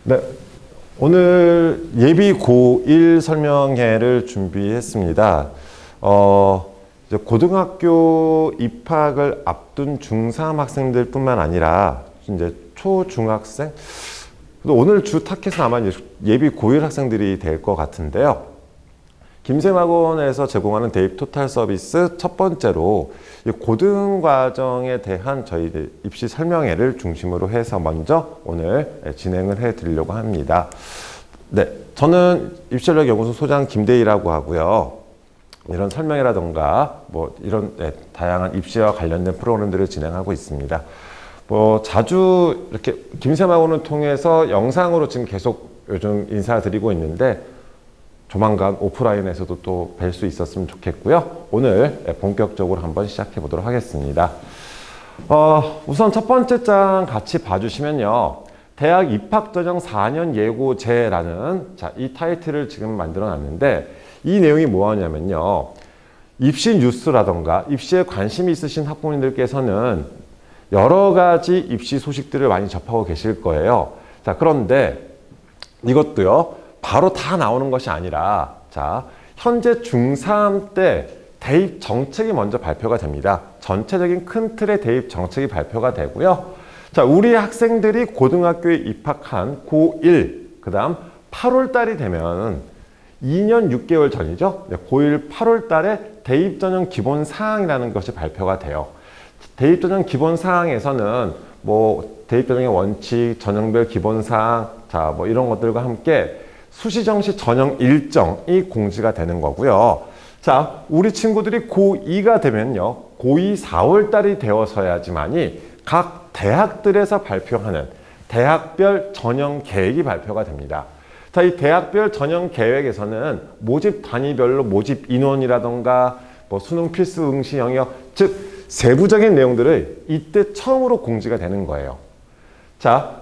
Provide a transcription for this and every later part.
네, 오늘 예비 고1 설명회를 준비했습니다. 이제 고등학교 입학을 앞둔 중3 학생들 뿐만 아니라 이제 초중학생, 오늘 주 타겟은 아마 예비 고1 학생들이 될 것 같은데요. 김샘학원에서 제공하는 대입 토탈 서비스 첫 번째로 고등과정에 대한 저희 입시 설명회를 중심으로 해서 먼저 오늘 진행을 해 드리려고 합니다. 네, 저는 입시전략연구소 소장 김대희라고 하고요. 이런 설명회라던가 이런 다양한 입시와 관련된 프로그램들을 진행하고 있습니다. 자주 이렇게 김샘학원을 통해서 영상으로 지금 계속 요즘 인사드리고 있는데 조만간 오프라인에서도 또 뵐 수 있었으면 좋겠고요. 오늘 본격적으로 한번 시작해 보도록 하겠습니다. 우선 첫 번째 장 같이 봐주시면요. 대학 입학 전형 4년 예고제라는 이 타이틀을 지금 만들어 놨는데 이 내용이 뭐하냐면요. 입시 뉴스라던가 입시에 관심이 있으신 학부모님들께서는 여러 가지 입시 소식들을 많이 접하고 계실 거예요. 그런데 이것도요. 바로 다 나오는 것이 아니라 현재 중3 때 대입 정책이 먼저 발표가 됩니다. 전체적인 큰 틀의 대입 정책이 발표가 되고요. 우리 학생들이 고등학교에 입학한 고1, 그 다음 8월 달이 되면 2년 6개월 전이죠. 고1 8월 달에 대입 전형 기본 사항이라는 것이 발표가 돼요. 대입 전형 기본 사항에서는 대입 전형의 원칙, 전형별 기본 사항, 이런 것들과 함께 수시정시 전형 일정이 공지가 되는 거고요. 우리 친구들이 고2가 되면요. 고2 4월 달이 되어서야지만이 각 대학들에서 발표하는 대학별 전형 계획이 발표가 됩니다. 이 대학별 전형 계획에서는 모집 단위별로 모집 인원이라던가 수능 필수 응시 영역, 즉 세부적인 내용들을 이때 처음으로 공지가 되는 거예요.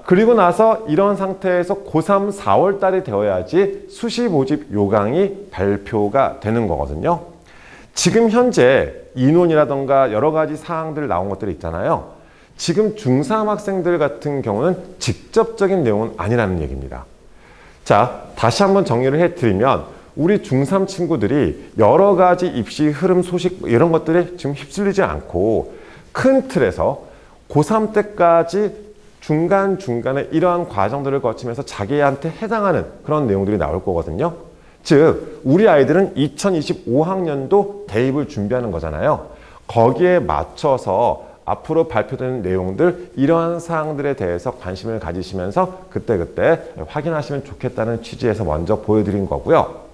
그리고 나서 이런 상태에서 고3 4월 달이 되어야지 수시 모집 요강이 발표가 되는 거거든요. 지금 현재 인원이라던가 여러 가지 사항들 나온 것들이 있잖아요. 지금 중3 학생들 같은 경우는 직접적인 내용은 아니라는 얘기입니다. 다시 한번 정리를 해드리면 우리 중3 친구들이 여러 가지 입시 흐름 소식 이런 것들에 지금 휩쓸리지 않고 큰 틀에서 고3 때까지 중간중간에 이러한 과정들을 거치면서 자기한테 해당하는 그런 내용들이 나올 거거든요. 즉 우리 아이들은 2025학년도 대입을 준비하는 거잖아요. 거기에 맞춰서 앞으로 발표되는 내용들 이러한 사항들에 대해서 관심을 가지시면서 그때그때 확인하시면 좋겠다는 취지에서 먼저 보여드린 거고요.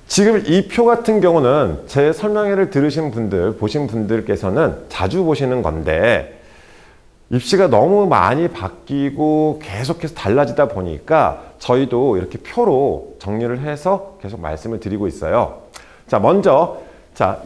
지금 이 표 같은 경우는 제 설명회를 들으신 분들, 보신 분들께서는 자주 보시는 건데 입시가 너무 많이 바뀌고 계속해서 달라지다 보니까 저희도 이렇게 표로 정리를 해서 계속 말씀을 드리고 있어요. 먼저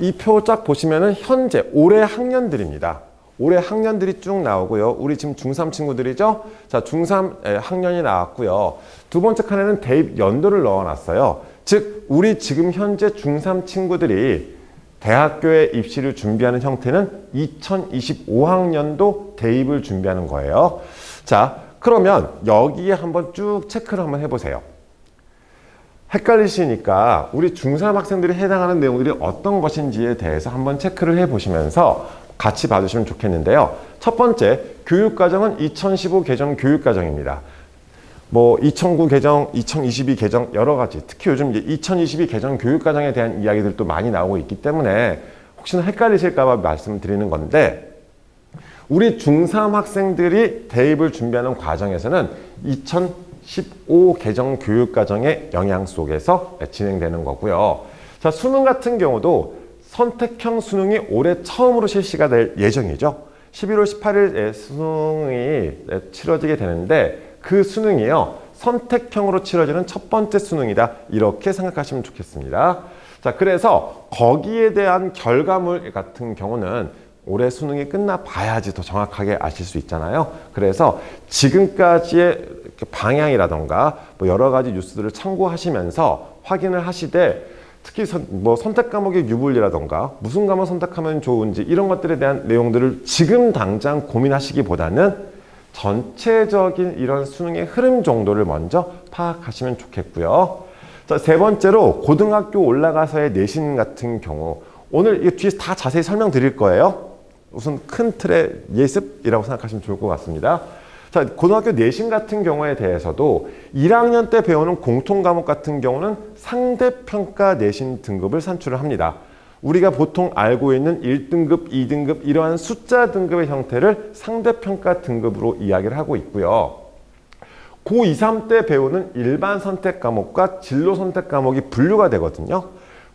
이 표 쫙 보시면은 현재 올해 학년들입니다. 올해 학년들이 쭉 나오고요. 우리 지금 중3 친구들이죠. 중3 학년이 나왔고요. 두 번째 칸에는 대입 연도를 넣어놨어요. 즉 우리 지금 현재 중3 친구들이 대학교에 입시를 준비하는 형태는 2025학년도 대입을 준비하는 거예요. 그러면 여기에 한번 쭉 체크를 한번 해보세요. 헷갈리시니까 우리 중3 학생들이 해당하는 내용들이 어떤 것인지에 대해서 한번 체크를 해보시면서 같이 봐주시면 좋겠는데요. 첫 번째, 교육과정은 2015 개정 교육과정입니다. 2009 개정, 2022 개정 여러 가지, 특히 요즘 이제 2022 개정 교육과정에 대한 이야기들도 많이 나오고 있기 때문에 혹시나 헷갈리실까 봐 말씀드리는 건데 우리 중3 학생들이 대입을 준비하는 과정에서는 2015 개정 교육과정의 영향 속에서 진행되는 거고요. 수능 같은 경우도 선택형 수능이 올해 처음으로 실시가 될 예정이죠. 11월 18일에 수능이 치러지게 되는데 그 수능이요. 선택형으로 치러지는 첫 번째 수능이다. 이렇게 생각하시면 좋겠습니다. 그래서 거기에 대한 결과물 같은 경우는 올해 수능이 끝나 봐야지 더 정확하게 아실 수 있잖아요. 그래서 지금까지의 방향이라던가 여러 가지 뉴스들을 참고하시면서 확인을 하시되 특히 선택 과목의 유불리라던가 무슨 과목 선택하면 좋은지 이런 것들에 대한 내용들을 지금 당장 고민하시기보다는 전체적인 이런 수능의 흐름 정도를 먼저 파악하시면 좋겠고요. 자, 세 번째로 고등학교 올라가서의 내신 같은 경우, 오늘 이 뒤에서 다 자세히 설명드릴 거예요. 우선 큰 틀의 예습이라고 생각하시면 좋을 것 같습니다. 자, 고등학교 내신 같은 경우에 대해서도 1학년 때 배우는 공통과목 같은 경우는 상대평가 내신 등급을 산출을 합니다. 우리가 보통 알고 있는 1등급, 2등급 이러한 숫자 등급의 형태를 상대평가 등급으로 이야기를 하고 있고요. 고2, 3 때 배우는 일반 선택 과목과 진로 선택 과목이 분류가 되거든요.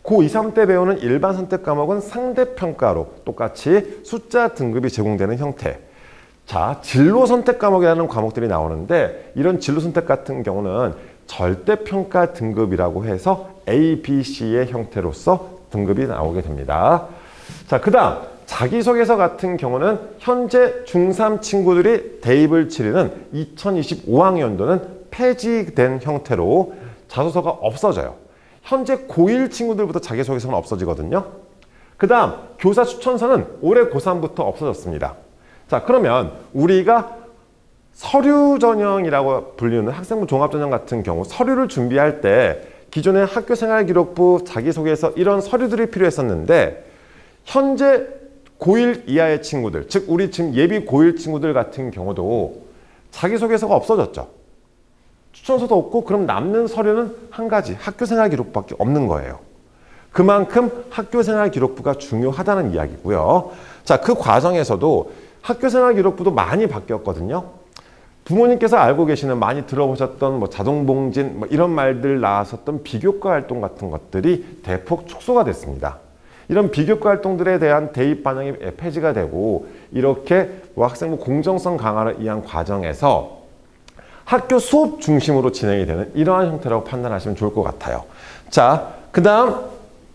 고2, 3 때 배우는 일반 선택 과목은 상대평가로 똑같이 숫자 등급이 제공되는 형태. 자, 진로 선택 과목이라는 과목들이 나오는데 이런 진로 선택 같은 경우는 절대평가 등급이라고 해서 A, B, C의 형태로서 등급이 나오게 됩니다. 자, 그 다음 자기소개서 같은 경우는 현재 중3 친구들이 대입을 치르는 2025학년도는 폐지된 형태로 자소서가 없어져요. 현재 고1 친구들부터 자기소개서는 없어지거든요. 그 다음 교사 추천서는 올해 고3부터 없어졌습니다. 자, 그러면 우리가 서류 전형이라고 불리는 학생부 종합전형 같은 경우 서류를 준비할 때 기존의 학교생활기록부, 자기소개서 이런 서류들이 필요했었는데 현재 고1 이하의 친구들, 즉 우리 지금 예비 고1 친구들 같은 경우도 자기소개서가 없어졌죠. 추천서도 없고 그럼 남는 서류는 한 가지, 학교생활기록부밖에 없는 거예요. 그만큼 학교생활기록부가 중요하다는 이야기고요. 자, 그 과정에서도 학교생활기록부도 많이 바뀌었거든요. 부모님께서 알고 계시는 많이 들어보셨던 뭐 자동봉진 뭐 이런 말들 나왔었던 비교과 활동 같은 것들이 대폭 축소가 됐습니다. 이런 비교과 활동들에 대한 대입 반영이 폐지가 되고 이렇게 뭐 학생부 공정성 강화를 위한 과정에서 학교 수업 중심으로 진행이 되는 이러한 형태라고 판단하시면 좋을 것 같아요. 자, 그 다음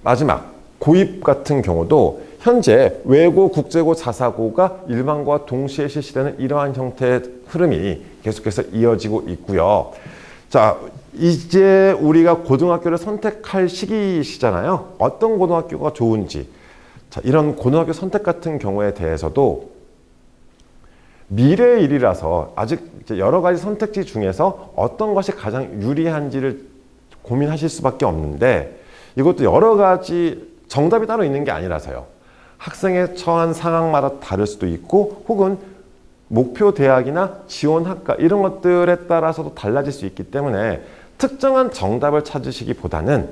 마지막 고입 같은 경우도 현재 외고, 국제고, 자사고가 일반고와 동시에 실시되는 이러한 형태의 흐름이 계속해서 이어지고 있고요. 자, 이제 우리가 고등학교를 선택할 시기시잖아요. 어떤 고등학교가 좋은지. 자, 이런 고등학교 선택 같은 경우에 대해서도 미래의 일이라서 아직 여러 가지 선택지 중에서 어떤 것이 가장 유리한지를 고민하실 수밖에 없는데 이것도 여러 가지 정답이 따로 있는 게 아니라서요. 학생의 처한 상황마다 다를 수도 있고 혹은 목표 대학이나 지원 학과 이런 것들에 따라서도 달라질 수 있기 때문에 특정한 정답을 찾으시기보다는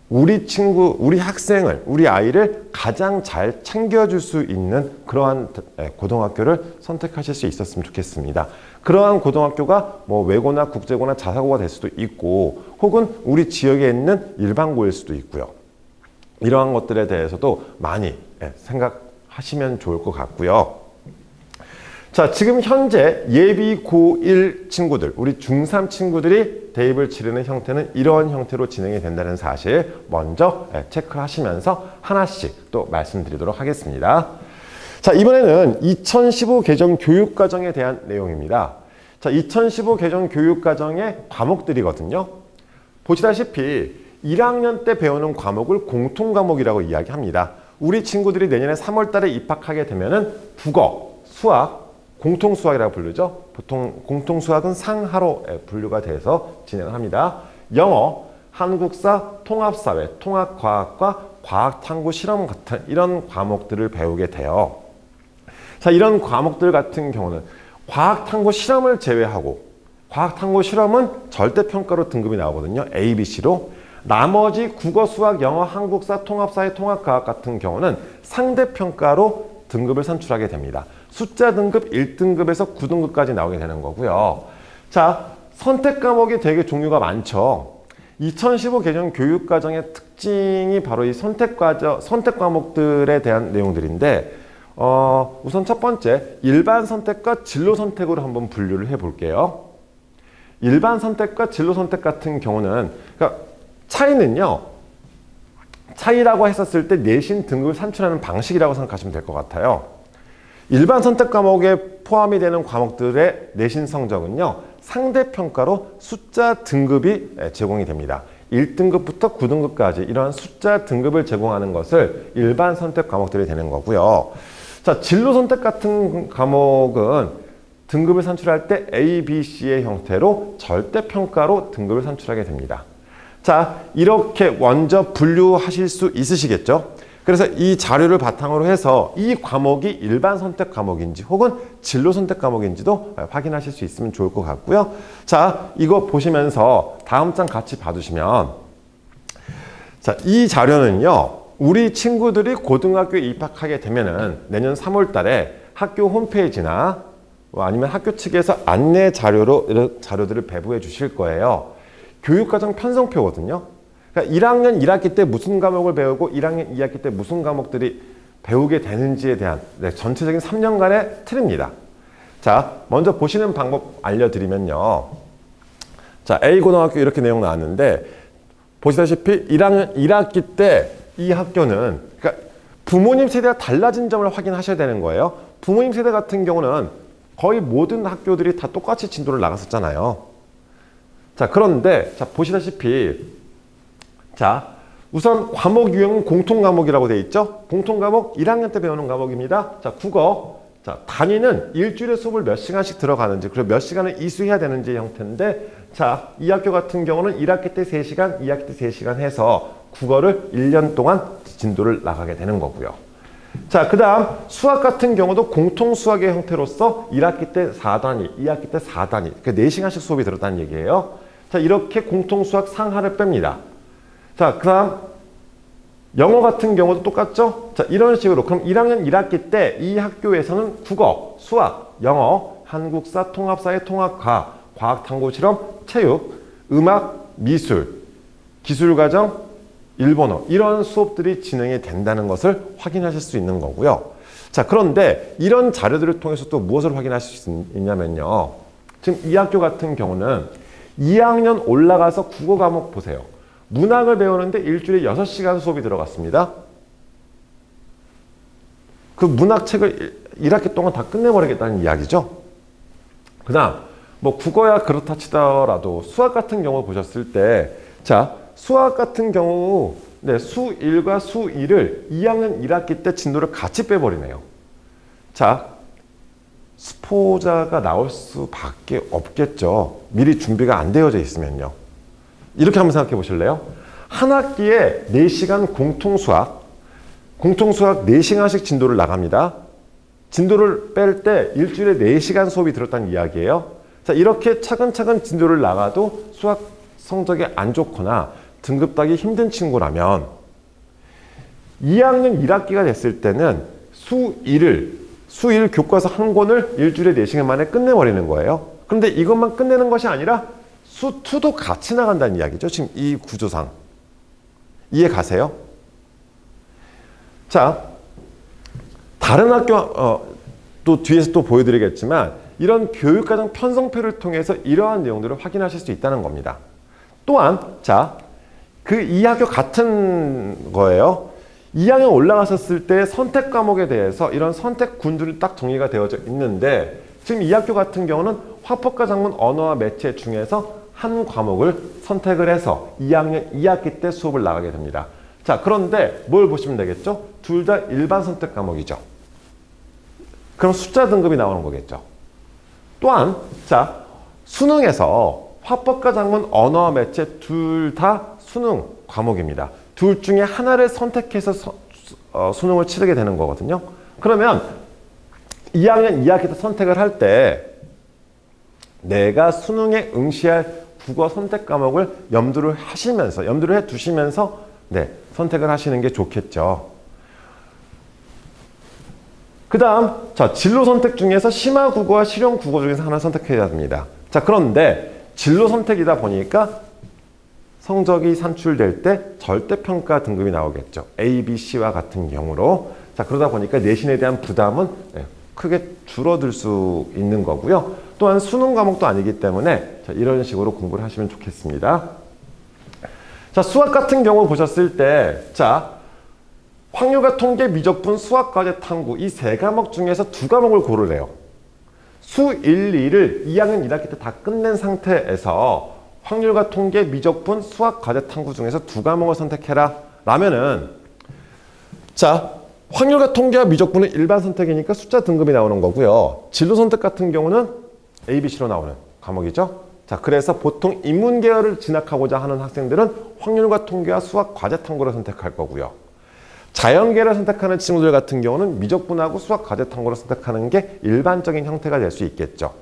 우리 친구, 우리 학생을, 우리 아이를 가장 잘 챙겨줄 수 있는 그러한 고등학교를 선택하실 수 있었으면 좋겠습니다. 그러한 고등학교가 뭐 외고나 국제고나 자사고가 될 수도 있고 혹은 우리 지역에 있는 일반고일 수도 있고요. 이러한 것들에 대해서도 많이 생각하시면 좋을 것 같고요. 자, 지금 현재 예비 고1 친구들, 우리 중3 친구들이 대입을 치르는 형태는 이러한 형태로 진행이 된다는 사실 먼저 체크를 하시면서 하나씩 또 말씀드리도록 하겠습니다. 자, 이번에는 2015 개정 교육과정에 대한 내용입니다. 자, 2015 개정 교육과정의 과목들이거든요. 보시다시피 1학년 때 배우는 과목을 공통과목이라고 이야기합니다. 우리 친구들이 내년에 3월 달에 입학하게 되면은 국어, 수학, 공통수학이라고 부르죠. 보통 공통수학은 상하로 분류가 돼서 진행합니다. 영어, 한국사, 통합사회, 통합과학과 과학탐구 실험 같은 이런 과목들을 배우게 돼요. 자, 이런 과목들 같은 경우는 과학탐구 실험을 제외하고 과학탐구 실험은 절대평가로 등급이 나오거든요. A, B, C로. 나머지 국어, 수학, 영어, 한국사, 통합사회, 통합과학 같은 경우는 상대평가로 등급을 산출하게 됩니다. 숫자 등급 1등급에서 9등급까지 나오게 되는 거고요. 자, 선택 과목이 되게 종류가 많죠. 2015 개정 교육과정의 특징이 바로 이 선택 과목들에 대한 내용들인데 우선 첫 번째, 일반 선택과 진로 선택으로 한번 분류를 해볼게요. 일반 선택과 진로 선택 같은 경우는 그러니까 차이는요. 차이라고 했었을 때 내신 등급을 산출하는 방식이라고 생각하시면 될 것 같아요. 일반 선택 과목에 포함이 되는 과목들의 내신 성적은요. 상대평가로 숫자 등급이 제공이 됩니다. 1등급부터 9등급까지 이러한 숫자 등급을 제공하는 것을 일반 선택 과목들이 되는 거고요. 자, 진로 선택 같은 과목은 등급을 산출할 때 A, B, C의 형태로 절대평가로 등급을 산출하게 됩니다. 자, 이렇게 먼저 분류하실 수 있으시겠죠? 그래서 이 자료를 바탕으로 해서 이 과목이 일반 선택 과목인지 혹은 진로 선택 과목인지도 확인하실 수 있으면 좋을 것 같고요. 자, 이거 보시면서 다음 장 같이 봐주시면, 자, 이 자료는요, 우리 친구들이 고등학교에 입학하게 되면은 내년 3월 달에 학교 홈페이지나 아니면 학교 측에서 안내 자료로 이런 자료들을 배부해 주실 거예요. 교육과정 편성표거든요. 그러니까 1학년 1학기 때 무슨 과목을 배우고 1학년 2학기 때 무슨 과목들이 배우게 되는지에 대한 전체적인 3년간의 틀입니다. 자, 먼저 보시는 방법 알려드리면요. 자, A고등학교 이렇게 내용 나왔는데 보시다시피 1학년 1학기 때 이 학교는, 그러니까 부모님 세대가 달라진 점을 확인하셔야 되는 거예요. 부모님 세대 같은 경우는 거의 모든 학교들이 다 똑같이 진도를 나갔었잖아요. 자, 그런데 자, 보시다시피 자, 우선 과목 유형은 공통 과목이라고 되어 있죠. 공통 과목 1학년 때 배우는 과목입니다. 자, 국어. 자, 단위는 일주일에 수업을 몇 시간씩 들어가는지, 그리고 몇 시간을 이수해야 되는지 형태인데, 자, 이 학교 같은 경우는 1학기 때 3시간, 2학기 때 3시간 해서 국어를 1년 동안 진도를 나가게 되는 거고요. 자, 그 다음 수학 같은 경우도 공통 수학의 형태로서 1학기 때 4단위, 2학기 때 4단위, 그러니까 4시간씩 수업이 들었다는 얘기예요. 자, 이렇게 공통 수학 상하를 뺍니다. 자, 그 다음 영어 같은 경우도 똑같죠? 자, 이런 식으로 그럼 1학년 1학기 때 이 학교에서는 국어, 수학, 영어, 한국사, 통합사회, 통합과, 과학탐구실험, 체육, 음악, 미술, 기술과정, 일본어 이런 수업들이 진행이 된다는 것을 확인하실 수 있는 거고요. 자, 그런데 이런 자료들을 통해서 또 무엇을 확인하실 수 있냐면요. 지금 이 학교 같은 경우는 2학년 올라가서 국어 과목 보세요. 문학을 배우는데 일주일에 6시간 수업이 들어갔습니다. 그 문학책을 1학기 동안 다 끝내버리겠다는 이야기죠. 그 다음 뭐 국어야 그렇다 치더라도 수학 같은 경우 보셨을 때, 자, 수학 같은 경우 수1과 수2를 2학년 1학기 때 진도를 같이 빼버리네요. 자, 수포자가 나올 수밖에 없겠죠. 미리 준비가 안 되어져 있으면요. 이렇게 한번 생각해 보실래요? 한 학기에 4시간 공통수학 4시간씩 진도를 나갑니다. 진도를 뺄 때 일주일에 4시간 수업이 들었다는 이야기예요. 자, 이렇게 차근차근 진도를 나가도 수학 성적이 안 좋거나 등급 따기 힘든 친구라면 2학년 1학기가 됐을 때는 수1 교과서 한 권을 일주일에 4시간 만에 끝내버리는 거예요. 그런데 이것만 끝내는 것이 아니라 수2도 같이 나간다는 이야기죠. 지금 이 구조상. 이해 가세요? 자, 다른 학교, 또 뒤에서 또 보여드리겠지만 이런 교육과정 편성표를 통해서 이러한 내용들을 확인하실 수 있다는 겁니다. 또한, 자, 그 이 학교 같은 거예요. 2학년 올라갔었을 때 선택 과목에 대해서 이런 선택 군들이 딱 정리가 되어져 있는데, 지금 이 학교 같은 경우는 화법과 작문, 언어와 매체 중에서 한 과목을 선택을 해서 2학년 2학기 때 수업을 나가게 됩니다. 자, 그런데 뭘 보시면 되겠죠? 둘 다 일반 선택 과목이죠. 그럼 숫자 등급이 나오는 거겠죠. 또한, 자, 수능에서 화법과 작문, 언어와 매체 둘 다 수능 과목입니다. 둘 중에 하나를 선택해서 수능을 치르게 되는 거거든요. 그러면 2학년 2학기 때 선택을 할 때 내가 수능에 응시할 국어 선택 과목을 염두를 해 두시면서 선택을 하시는 게 좋겠죠. 그 다음, 자, 진로 선택 중에서 심화 국어와 실용 국어 중에서 하나 선택해야 됩니다. 자, 그런데 진로 선택이다 보니까 성적이 산출될 때 절대평가 등급이 나오겠죠. A, B, C와 같은 경우로. 자, 그러다 보니까 내신에 대한 부담은 크게 줄어들 수 있는 거고요. 또한 수능 과목도 아니기 때문에 자, 이런 식으로 공부를 하시면 좋겠습니다. 자, 수학 같은 경우 보셨을 때, 자, 확률과 통계, 미적분, 수학, 과제, 탐구 이 3과목 중에서 2과목을 고르래요. 수 1, 2를 2학년 1학기 때 다 끝낸 상태에서 확률과 통계, 미적분, 수학, 과제, 탐구 중에서 2과목을 선택해라 라면은, 자, 확률과 통계와 미적분은 일반 선택이니까 숫자 등급이 나오는 거고요. 진로 선택 같은 경우는 A, B, C로 나오는 과목이죠. 자, 그래서 보통 인문 계열을 진학하고자 하는 학생들은 확률과 통계와 수학 과제 탐구를 선택할 거고요. 자연 계열을 선택하는 친구들 같은 경우는 미적분하고 수학 과제 탐구를 선택하는 게 일반적인 형태가 될 수 있겠죠.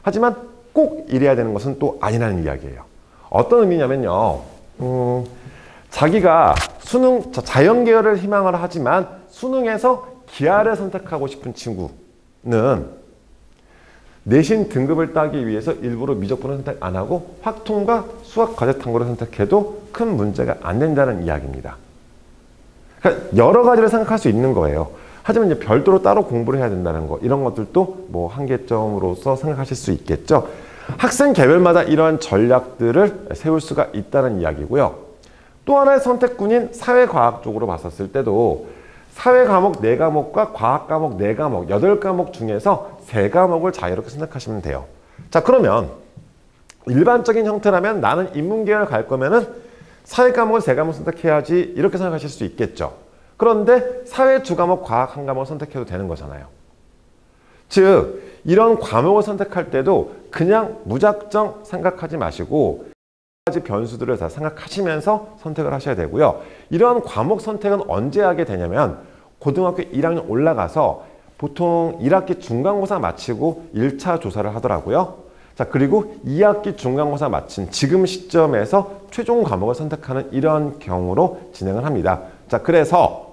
하지만 꼭 이래야 되는 것은 또 아니라는 이야기예요. 어떤 의미냐면요. 자기가 수능, 자연 계열을 희망을 하지만 수능에서 기하를 선택하고 싶은 친구는 내신 등급을 따기 위해서 일부러 미적분을 선택 안 하고 확통과 수학 과제 탐구를 선택해도 큰 문제가 안 된다는 이야기입니다. 그러니까 여러 가지를 생각할 수 있는 거예요. 하지만 이제 별도로 따로 공부를 해야 된다는 거, 이런 것들도 뭐 한계점으로서 생각하실 수 있겠죠. 학생 개별마다 이러한 전략들을 세울 수가 있다는 이야기고요. 또 하나의 선택군인 사회과학 쪽으로 봤었을 때도 사회 과목 4과목과 과학 과목 4과목, 8과목 중에서 3과목을 자유롭게 선택하시면 돼요. 자, 그러면 일반적인 형태라면 나는 인문계열 갈 거면은 사회 과목을 3과목 선택해야지 이렇게 생각하실 수 있겠죠. 그런데 사회 2과목, 과학 1과목을 선택해도 되는 거잖아요. 즉, 이런 과목을 선택할 때도 그냥 무작정 생각하지 마시고 여러 가지 변수들을 다 생각하시면서 선택을 하셔야 되고요. 이런 과목 선택은 언제 하게 되냐면 고등학교 1학년 올라가서 보통 1학기 중간고사 마치고 1차 조사를 하더라고요. 자, 그리고 2학기 중간고사 마친 지금 시점에서 최종 과목을 선택하는 이런 경우로 진행을 합니다. 자, 그래서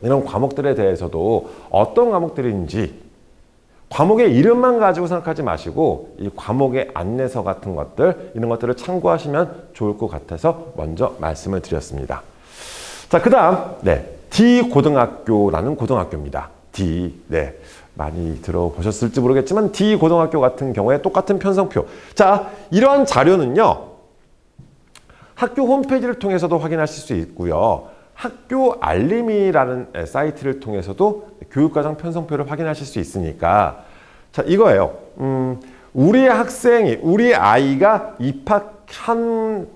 이런 과목들에 대해서도 어떤 과목들인지 과목의 이름만 가지고 생각하지 마시고 이 과목의 안내서 같은 것들, 이런 것들을 참고하시면 좋을 것 같아서 먼저 말씀을 드렸습니다. 자, 그 다음 D고등학교라는 고등학교입니다. D, 많이 들어보셨을지 모르겠지만 D고등학교 같은 경우에 똑같은 편성표. 자, 이러한 자료는요, 학교 홈페이지를 통해서도 확인하실 수 있고요. 학교 알림이라는 사이트를 통해서도 교육과정 편성표를 확인하실 수 있으니까, 자, 이거예요. 우리 학생이, 우리 아이가 입학한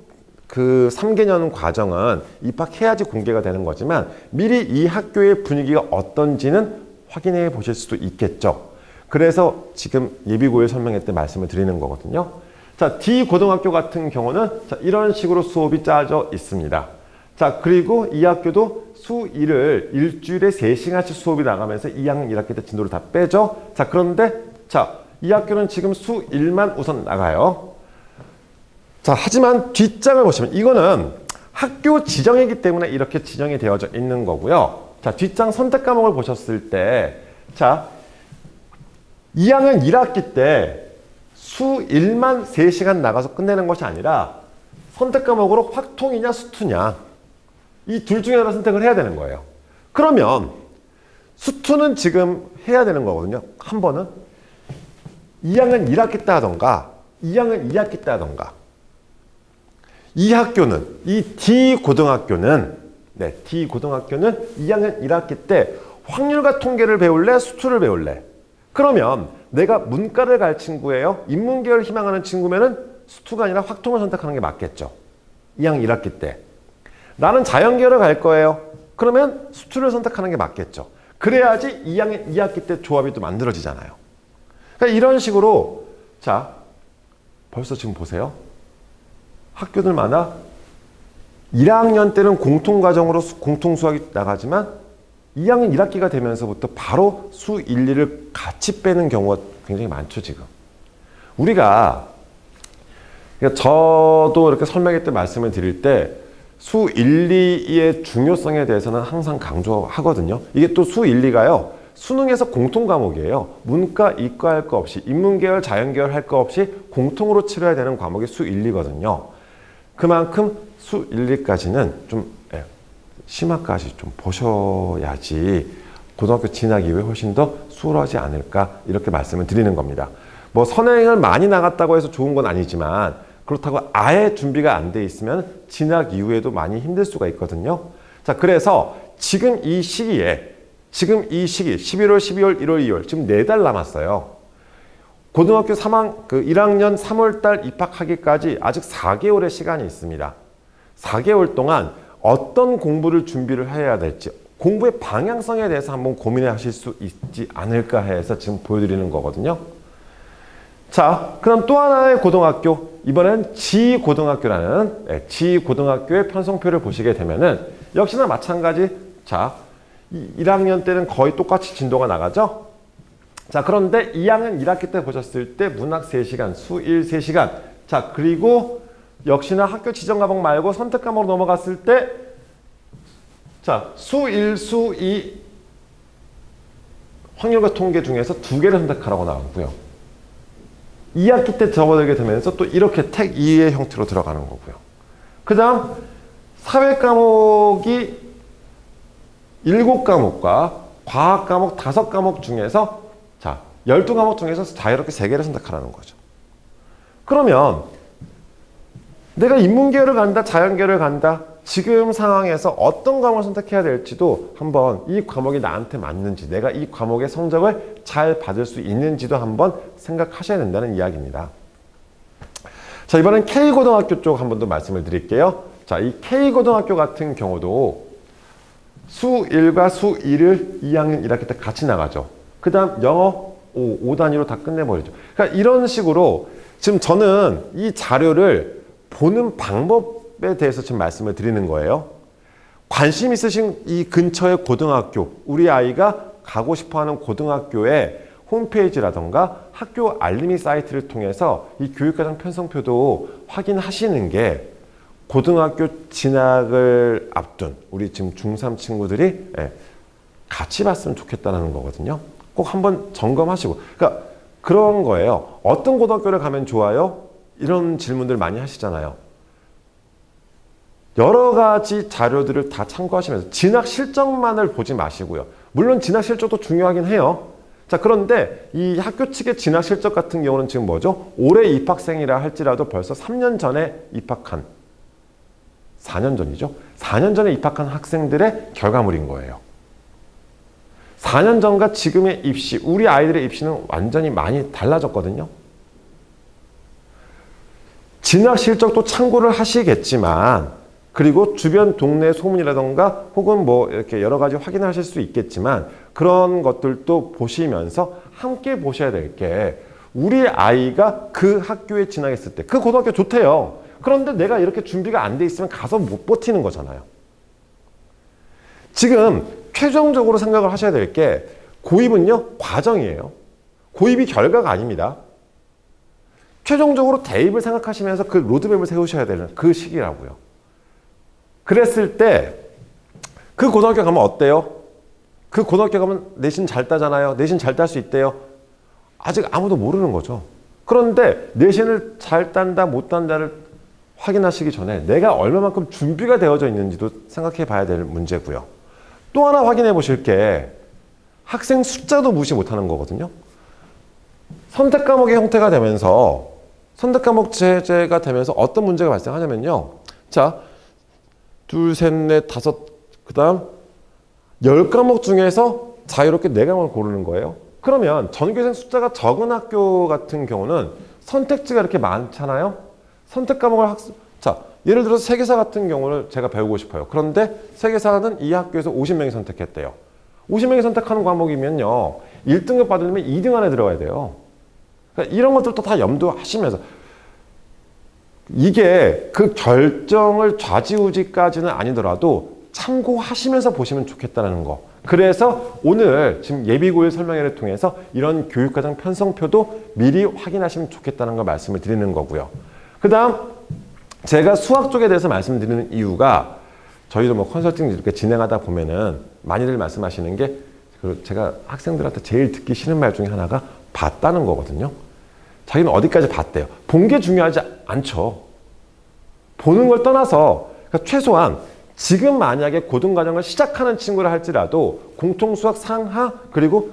그 3개년 과정은 입학해야지 공개가 되는 거지만 미리 이 학교의 분위기가 어떤지는 확인해 보실 수도 있겠죠. 그래서 지금 예비고일 설명회 때 말씀을 드리는 거거든요. 자, D고등학교 같은 경우는 자, 이런 식으로 수업이 짜져 있습니다. 자, 그리고 이 학교도 수1을 일주일에 3시간씩 수업이 나가면서 2학년 1학기 때 진도를 다 빼죠. 자, 그런데 자, 이 학교는 지금 수1만 우선 나가요. 자, 하지만 뒷장을 보시면 이거는 학교 지정이기 때문에 이렇게 지정이 되어져 있는 거고요. 자, 뒷장 선택 과목을 보셨을 때, 자, 2학년 1학기 때 수1만 3시간 나가서 끝내는 것이 아니라 선택 과목으로 확통이냐 수투냐 이 둘 중에 하나 선택을 해야 되는 거예요. 그러면 수투는 지금 해야 되는 거거든요. 한 번은 2학년 1학기 때 하던가 2학년 2학기 때 하던가. 이 학교는, 이 D고등학교는 D고등학교는 2학년 1학기 때 확률과 통계를 배울래? 수투를 배울래? 그러면 내가 문과를 갈 친구예요. 인문계열 희망하는 친구면은 수투가 아니라 확통을 선택하는 게 맞겠죠. 2학년 1학기 때. 나는 자연계열을 갈 거예요. 그러면 수투를 선택하는 게 맞겠죠. 그래야지 2학년 2학기 때 조합이 또 만들어지잖아요. 그러니까 이런 식으로, 자, 벌써 지금 보세요. 학교들마다 1학년 때는 공통과정으로 공통수학이 나가지만 2학년 1학기가 되면서부터 바로 수 1, 2를 같이 빼는 경우가 굉장히 많죠, 지금. 우리가, 그러니까 저도 이렇게 설명회 때 말씀을 드릴 때 수 1, 2의 중요성에 대해서는 항상 강조하거든요. 이게 또 수 1, 2가요. 수능에서 공통 과목이에요. 문과, 이과 할 거 없이, 인문계열, 자연계열 할 거 없이 공통으로 치러야 되는 과목이 수 1, 2거든요. 그만큼 수 1, 2까지는 좀 심화까지 좀 보셔야지 고등학교 진학 이후에 훨씬 더 수월하지 않을까 이렇게 말씀을 드리는 겁니다. 뭐 선행을 많이 나갔다고 해서 좋은 건 아니지만 그렇다고 아예 준비가 안 돼 있으면 진학 이후에도 많이 힘들 수가 있거든요. 자, 그래서 지금 이 시기에 11월, 12월, 1월, 2월 지금 4달 남았어요. 고등학교 1학년 3월달 입학하기까지 아직 4개월의 시간이 있습니다. 4개월 동안 어떤 공부를 준비를 해야 될지, 공부의 방향성에 대해서 한번 고민해 하실 수 있지 않을까 해서 지금 보여드리는 거거든요. 자, 그럼 또 하나의 고등학교, 이번엔 지고등학교라는 지고등학교의 편성표를 보시게 되면은 역시나 마찬가지. 자, 1학년 때는 거의 똑같이 진도가 나가죠. 자, 그런데 2학년 1학기 때 보셨을 때 문학 3시간, 수1 3시간. 자, 그리고 역시나 학교 지정 과목 말고 선택 과목으로 넘어갔을 때 자, 수1, 수2 확률과 통계 중에서 2개를 선택하라고 나오고요. 2학기 때 접어들게 되면서 또 이렇게 택 2의 형태로 들어가는 거고요. 그 다음 사회 과목이 7과목과 과학 과목 5과목 중에서 자, 12과목 중에서 자유롭게 3개를 선택하라는 거죠. 그러면 내가 인문계열을 간다, 자연계열을 간다, 지금 상황에서 어떤 과목을 선택해야 될지도 한번 이 과목이 나한테 맞는지, 내가 이 과목의 성적을 잘 받을 수 있는지도 한번 생각하셔야 된다는 이야기입니다. 자, 이번엔 K고등학교 쪽 한번 더 말씀을 드릴게요. 자, 이 K고등학교 같은 경우도 수1과 수2를 2학년 1학기 때 같이 나가죠. 그 다음 영어 5단위로 다 끝내버리죠. 그러니까 이런 식으로 지금 저는 이 자료를 보는 방법에 대해서 지금 말씀을 드리는 거예요. 관심 있으신 이 근처의 고등학교, 우리 아이가 가고 싶어하는 고등학교의 홈페이지라던가 학교 알림이 사이트를 통해서 이 교육과정 편성표도 확인하시는 게 고등학교 진학을 앞둔 우리 지금 중3 친구들이 같이 봤으면 좋겠다는 거거든요. 꼭 한번 점검하시고. 그러니까 그런 거예요. 어떤 고등학교를 가면 좋아요? 이런 질문들 많이 하시잖아요. 여러 가지 자료들을 다 참고하시면서 진학 실적만을 보지 마시고요. 물론 진학 실적도 중요하긴 해요. 자, 그런데 이 학교 측의 진학 실적 같은 경우는 지금 뭐죠? 올해 입학생이라 할지라도 벌써 3년 전에 입학한 4년 전이죠. 4년 전에 입학한 학생들의 결과물인 거예요. 4년 전과 지금의 입시, 우리 아이들의 입시는 완전히 많이 달라졌거든요. 진학 실적도 참고를 하시겠지만, 그리고 주변 동네 소문이라던가 혹은 뭐 이렇게 여러 가지 확인하실 수 있겠지만, 그런 것들도 보시면서 함께 보셔야 될 게, 우리 아이가 그 학교에 진학했을 때 그 고등학교 좋대요. 그런데 내가 이렇게 준비가 안 돼 있으면 가서 못 버티는 거잖아요. 지금 최종적으로 생각을 하셔야 될 게 고입은요, 과정이에요. 고입이 결과가 아닙니다. 최종적으로 대입을 생각하시면서 그 로드맵을 세우셔야 되는 그 시기라고요. 그랬을 때 그 고등학교 가면 어때요? 그 고등학교 가면 내신 잘 따잖아요. 내신 잘 딸 수 있대요. 아직 아무도 모르는 거죠. 그런데 내신을 잘 딴다 못 딴다를 확인하시기 전에 내가 얼마만큼 준비가 되어져 있는지도 생각해 봐야 될 문제고요. 또 하나 확인해 보실 게 학생 숫자도 무시 못하는 거거든요. 선택 과목의 형태가 되면서 선택 과목 제재가 되면서 어떤 문제가 발생하냐면요. 자, 둘, 셋, 넷, 다섯, 그 다음 10과목 중에서 자유롭게 4과목을 고르는 거예요. 그러면 전교생 숫자가 적은 학교 같은 경우는 선택지가 이렇게 많잖아요. 선택 과목을 자, 예를 들어서 세계사 같은 경우를 제가 배우고 싶어요. 그런데 세계사는 이 학교에서 50명이 선택했대요. 50명이 선택하는 과목이면요, 1등급 받으려면 2등 안에 들어가야 돼요. 그러니까 이런 것들도 다 염두하시면서, 이게 그 결정을 좌지우지까지는 아니더라도 참고하시면서 보시면 좋겠다는 거. 그래서 오늘 지금 예비고일 설명회를 통해서 이런 교육과정 편성표도 미리 확인하시면 좋겠다는 걸 말씀을 드리는 거고요. 그 다음 제가 수학 쪽에 대해서 말씀드리는 이유가, 저희도 뭐 컨설팅 이렇게 진행하다 보면은 많이들 말씀하시는 게, 제가 학생들한테 제일 듣기 싫은 말 중에 하나가 봤다는 거거든요. 자기는 어디까지 봤대요. 본 게 중요하지 않죠. 보는 걸 떠나서, 그러니까 최소한 지금 만약에 고등과정을 시작하는 친구라 할지라도 공통수학 상하, 그리고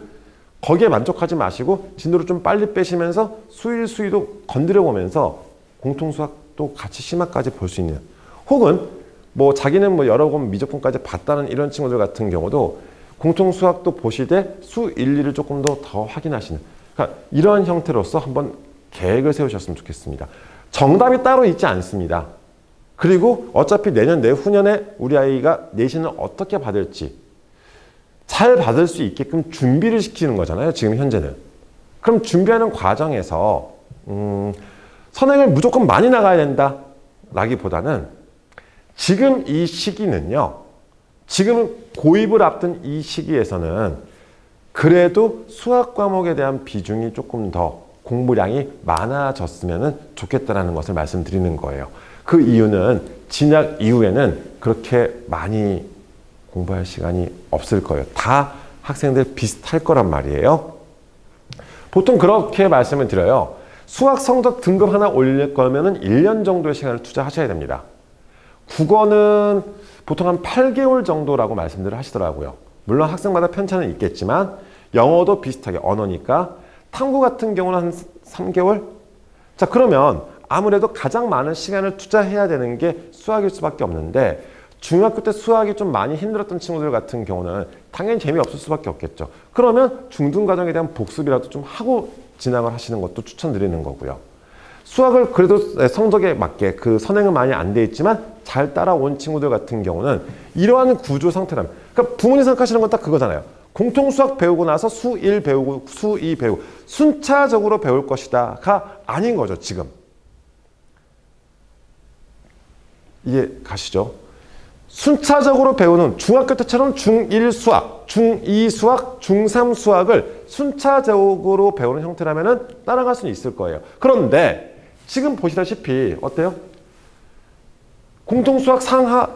거기에 만족하지 마시고 진도를 좀 빨리 빼시면서 수일, 수위도 건드려 보면서 공통수학도 같이 심화까지 볼 수 있는, 혹은 뭐 자기는 뭐 여러 권 미적분까지 봤다는 이런 친구들 같은 경우도 공통수학도 보시되 수 1, 2를 조금 더 확인하시는, 그러니까 이런 형태로서 한번 계획을 세우셨으면 좋겠습니다. 정답이 따로 있지 않습니다. 그리고 어차피 내년 내후년에 우리 아이가 내신을 어떻게 받을지, 잘 받을 수 있게끔 준비를 시키는 거잖아요. 지금 현재는. 그럼 준비하는 과정에서 선행을 무조건 많이 나가야 된다 라기보다는 지금 이 시기는요. 지금 고입을 앞둔 이 시기에서는 그래도 수학 과목에 대한 비중이 조금 더 공부량이 많아졌으면 좋겠다는 것을 말씀드리는 거예요. 그 이유는 진학 이후에는 그렇게 많이 공부할 시간이 없을 거예요. 다 학생들 비슷할 거란 말이에요. 보통 그렇게 말씀을 드려요. 수학 성적 등급 하나 올릴 거면 1년 정도의 시간을 투자하셔야 됩니다. 국어는 보통 한 8개월 정도라고 말씀들을 하시더라고요. 물론 학생마다 편차는 있겠지만 영어도 비슷하게 언어니까 탐구 같은 경우는 한 3개월? 자, 그러면 아무래도 가장 많은 시간을 투자해야 되는 게 수학일 수밖에 없는데 중학교 때 수학이 좀 많이 힘들었던 친구들 같은 경우는 당연히 재미없을 수밖에 없겠죠. 그러면 중등과정에 대한 복습이라도 좀 하고 진학을 하시는 것도 추천드리는 거고요. 수학을 그래도 성적에 맞게 그 선행은 많이 안 돼 있지만 잘 따라온 친구들 같은 경우는 이러한 구조 상태라면, 그러니까 부모님 생각하시는 건 딱 그거잖아요. 공통 수학 배우고 나서 수 1 배우고 수 2 배우고 순차적으로 배울 것이다가 아닌 거죠, 지금. 이해 가시죠? 순차적으로 배우는 중학교 때처럼 중1 수학, 중2 수학, 중3 수학을 순차적으로 배우는 형태라면 따라갈 수는 있을 거예요. 그런데 지금 보시다시피 어때요? 공통수학 상하,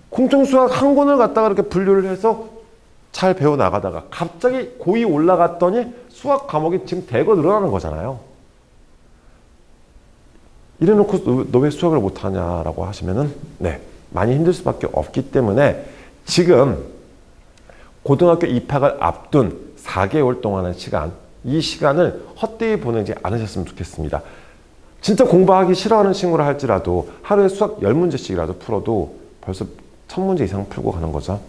공통수학 한 권을 갖다가 이렇게 분류를 해서 잘 배워나가다가 갑자기 고2 올라갔더니 수학 과목이 지금 대거 늘어나는 거잖아요. 이래놓고 너 왜 수학을 못하냐라고 하시면은 네, 많이 힘들 수밖에 없기 때문에 지금 고등학교 입학을 앞둔 4개월 동안의 시간, 이 시간을 헛되이 보내지 않으셨으면 좋겠습니다. 진짜 공부하기 싫어하는 친구라 할지라도 하루에 수학 10문제씩이라도 풀어도 벌써 1000문제 이상 풀고 가는 거죠.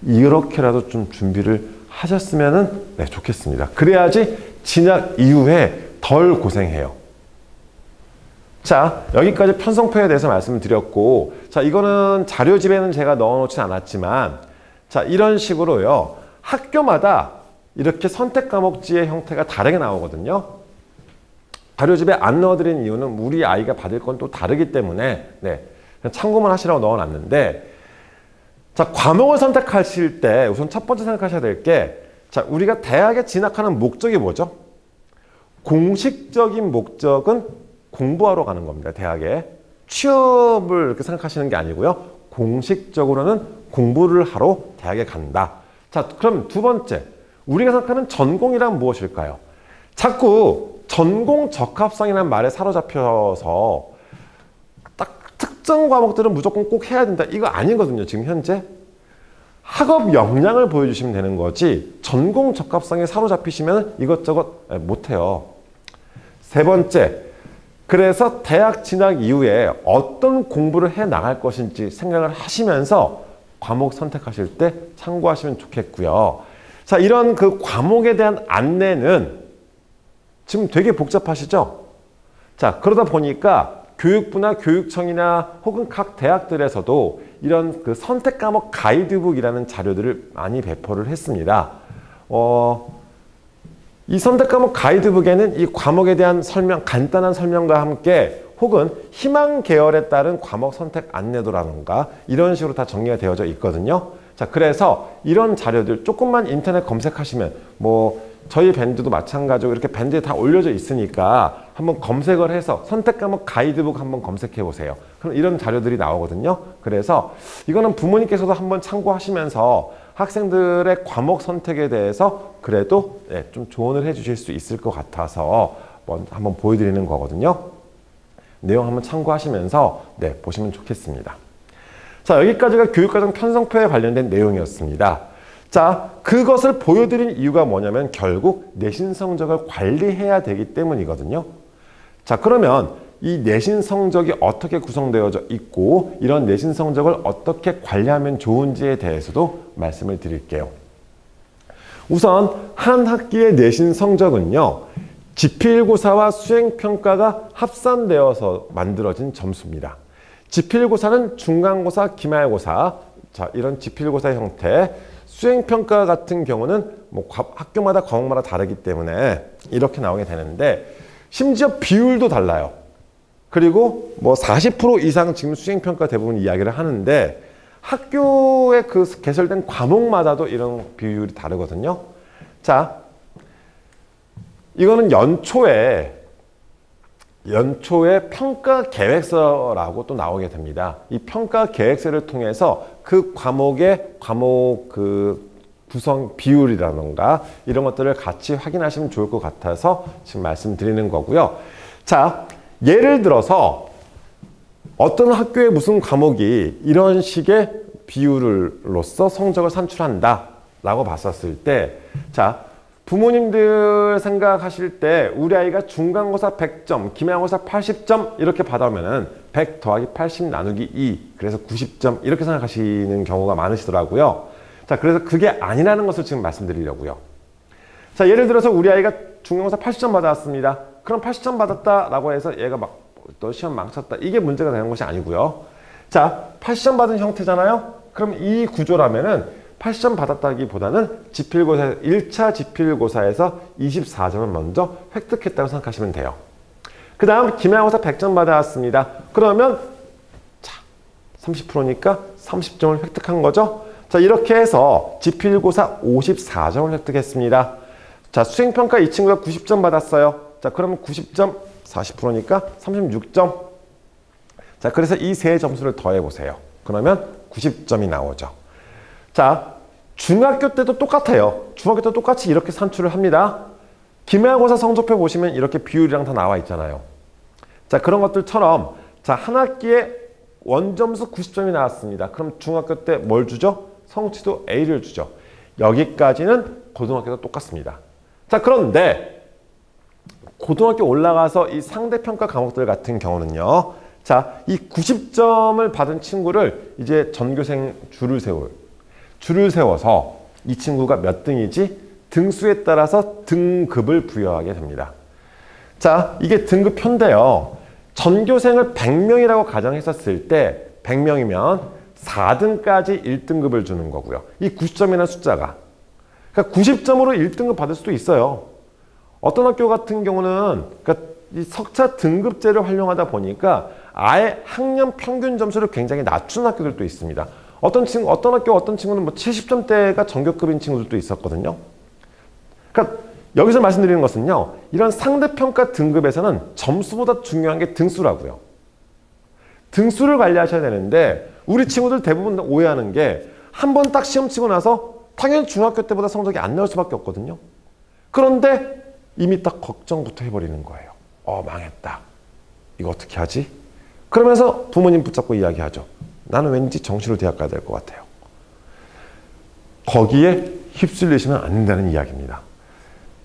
이렇게라도 좀 준비를 하셨으면 네, 좋겠습니다. 그래야지 진학 이후에 덜 고생해요. 자, 여기까지 편성표에 대해서 말씀을 드렸고, 자, 이거는 자료집에는 제가 넣어놓진 않았지만, 자, 이런 식으로요, 학교마다 이렇게 선택 과목지의 형태가 다르게 나오거든요. 자료집에 안 넣어드린 이유는 우리 아이가 받을 건 또 다르기 때문에, 네, 그냥 참고만 하시라고 넣어놨는데, 자, 과목을 선택하실 때 우선 첫 번째 생각하셔야 될 게, 자, 우리가 대학에 진학하는 목적이 뭐죠? 공식적인 목적은 공부하러 가는 겁니다. 대학에. 취업을 이렇게 생각하시는 게 아니고요. 공식적으로는 공부를 하러 대학에 간다. 자, 그럼 두 번째. 우리가 생각하는 전공이란 무엇일까요? 자꾸 전공 적합성이라는 말에 사로잡혀서 딱 특정 과목들은 무조건 꼭 해야 된다. 이거 아니거든요. 지금 현재. 학업 역량을 보여주시면 되는 거지 전공 적합성에 사로잡히시면 이것저것 못해요. 세 번째. 그래서 대학 진학 이후에 어떤 공부를 해 나갈 것인지 생각을 하시면서 과목 선택하실 때 참고하시면 좋겠고요. 자, 이런 그 과목에 대한 안내는 지금 되게 복잡하시죠? 자, 그러다 보니까 교육부나 교육청이나 혹은 각 대학들에서도 이런 그 선택 과목 가이드북이라는 자료들을 많이 배포를 했습니다. 이 선택 과목 가이드북에는 이 과목에 대한 설명, 간단한 설명과 함께 혹은 희망 계열에 따른 과목 선택 안내도라든가 이런 식으로 다 정리가 되어져 있거든요. 자, 그래서 이런 자료들 조금만 인터넷 검색하시면 뭐 저희 밴드도 마찬가지고 이렇게 밴드에 다 올려져 있으니까 한번 검색을 해서 선택 과목 가이드북 한번 검색해 보세요. 그럼 이런 자료들이 나오거든요. 그래서 이거는 부모님께서도 한번 참고하시면서 학생들의 과목 선택에 대해서 그래도 네, 좀 조언을 해 주실 수 있을 것 같아서 한번 보여드리는 거거든요. 내용 한번 참고하시면서 네, 보시면 좋겠습니다. 자, 여기까지가 교육과정 편성표에 관련된 내용이었습니다. 자, 그것을 보여드린 이유가 뭐냐면 결국 내신 성적을 관리해야 되기 때문이거든요. 자, 그러면 이 내신 성적이 어떻게 구성되어져 있고 이런 내신 성적을 어떻게 관리하면 좋은지에 대해서도 말씀을 드릴게요. 우선 한 학기의 내신 성적은요. 지필고사와 수행평가가 합산되어서 만들어진 점수입니다. 지필고사는 중간고사, 기말고사, 자, 이런 지필고사 형태, 수행평가 같은 경우는 뭐 학교마다 과목마다 다르기 때문에 이렇게 나오게 되는데 심지어 비율도 달라요. 그리고 뭐 40% 이상 지금 수행평가 대부분 이야기를 하는데 학교에 그 개설된 과목마다도 이런 비율이 다르거든요. 자, 이거는 연초에 평가 계획서라고 또 나오게 됩니다. 이 평가 계획서를 통해서 그 과목 그 구성 비율이라던가 이런 것들을 같이 확인하시면 좋을 것 같아서 지금 말씀드리는 거고요. 자, 예를 들어서 어떤 학교의 무슨 과목이 이런 식의 비율로서 성적을 산출한다 라고 봤었을 때, 자, 부모님들 생각하실 때 우리 아이가 중간고사 100점, 기말고사 80점 이렇게 받아오면은 100 더하기 80 나누기 2, 그래서 90점 이렇게 생각하시는 경우가 많으시더라고요. 자, 그래서 그게 아니라는 것을 지금 말씀드리려고요. 자, 예를 들어서 우리 아이가 중간고사 80점 받아왔습니다. 그럼 80점 받았다라고 해서 얘가 막 또 시험 망쳤다, 이게 문제가 되는 것이 아니고요. 자, 80점 받은 형태잖아요. 그럼 이 구조라면은 80점 받았다기보다는 지필고사 1차 지필고사에서 24점을 먼저 획득했다고 생각하시면 돼요. 그 다음 기말고사 100점 받아왔습니다. 그러면 자, 30%니까 30점을 획득한 거죠. 자, 이렇게 해서 지필고사 54점을 획득했습니다. 자, 수행평가 이 친구가 90점 받았어요. 자, 그러면 90점 40%니까 36점. 자, 그래서 이 세 점수를 더해보세요. 그러면 90점이 나오죠. 자, 중학교 때도 똑같아요. 중학교 때도 똑같이 이렇게 산출을 합니다. 기말고사 성적표 보시면 이렇게 비율이랑 다 나와 있잖아요. 자, 그런 것들처럼 자, 한 학기에 원점수 90점이 나왔습니다. 그럼 중학교 때 뭘 주죠? 성취도 A를 주죠. 여기까지는 고등학교도 똑같습니다. 자, 그런데 고등학교 올라가서 이 상대평가 과목들 같은 경우는요. 자, 이 90점을 받은 친구를 이제 전교생 줄을 세워서 이 친구가 몇 등이지? 등수에 따라서 등급을 부여하게 됩니다. 자, 이게 등급표인데요. 전교생을 100명이라고 가정했었을 때 100명이면 4등까지 1등급을 주는 거고요. 이 90점이라는 숫자가. 그러니까 90점으로 1등급 받을 수도 있어요. 어떤 학교 같은 경우는 그러니까 이 석차 등급제를 활용하다 보니까 아예 학년 평균 점수를 굉장히 낮춘 학교들도 있습니다. 어떤 친구는 뭐 70점대가 전교급인 친구들도 있었거든요. 그러니까 여기서 말씀드리는 것은요, 이런 상대평가 등급에서는 점수보다 중요한 게 등수라고요. 등수를 관리하셔야 되는데 우리 친구들 대부분 오해하는 게 한 번 딱 시험 치고 나서 당연히 중학교 때보다 성적이 안 나올 수밖에 없거든요. 그런데 이미 딱 걱정부터 해버리는 거예요. 망했다. 이거 어떻게 하지? 그러면서 부모님 붙잡고 이야기하죠. 나는 왠지 정시로 대학 가야 될 것 같아요. 거기에 휩쓸리시면 안 된다는 이야기입니다.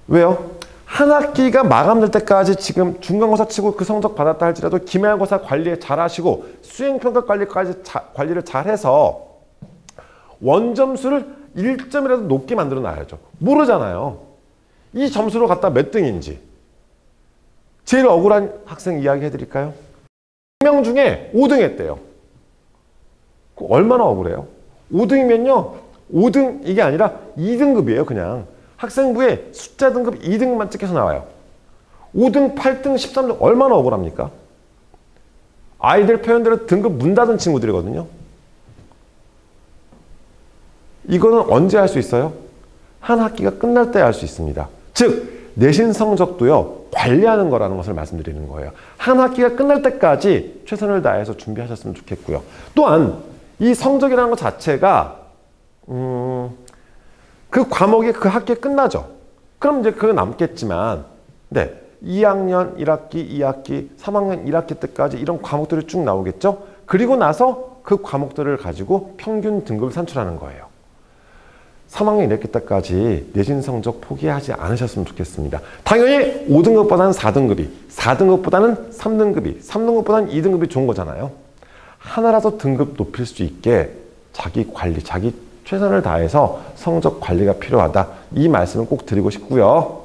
왜요? 한 학기가 마감될 때까지 지금 중간고사 치고 그 성적 받았다 할지라도 기말고사 관리 잘하시고 수행평가 관리를 잘해서 원점수를 1점이라도 높게 만들어 놔야죠. 모르잖아요. 이 점수로 갖다 몇 등인지. 제일 억울한 학생 이야기 해드릴까요? 100명 중에 5등 했대요. 얼마나 억울해요? 5등이면요. 5등 이게 아니라 2등급이에요. 그냥. 학생부에 숫자 등급 2등급만 찍혀서 나와요. 5등, 8등, 13등 얼마나 억울합니까? 아이들 표현대로 등급 문 닫은 친구들이거든요. 이거는 언제 할 수 있어요? 한 학기가 끝날 때 할 수 있습니다. 즉 내신 성적도요, 관리하는 거라는 것을 말씀드리는 거예요. 한 학기가 끝날 때까지 최선을 다해서 준비하셨으면 좋겠고요. 또한 이 성적이라는 것 자체가 그 과목이 그 학기에 끝나죠. 그럼 이제 그거 남겠지만, 네, 2학년 1학기, 2학기, 3학년 1학기 때까지 이런 과목들이 쭉 나오겠죠. 그리고 나서 그 과목들을 가지고 평균 등급을 산출하는 거예요. 3학년 1학기 때까지 내신 성적 포기하지 않으셨으면 좋겠습니다. 당연히 5등급보다는 4등급이, 4등급보다는 3등급이, 3등급보다는 2등급이 좋은 거잖아요. 하나라도 등급 높일 수 있게 자기 관리, 자기 최선을 다해서 성적 관리가 필요하다. 이 말씀을 꼭 드리고 싶고요.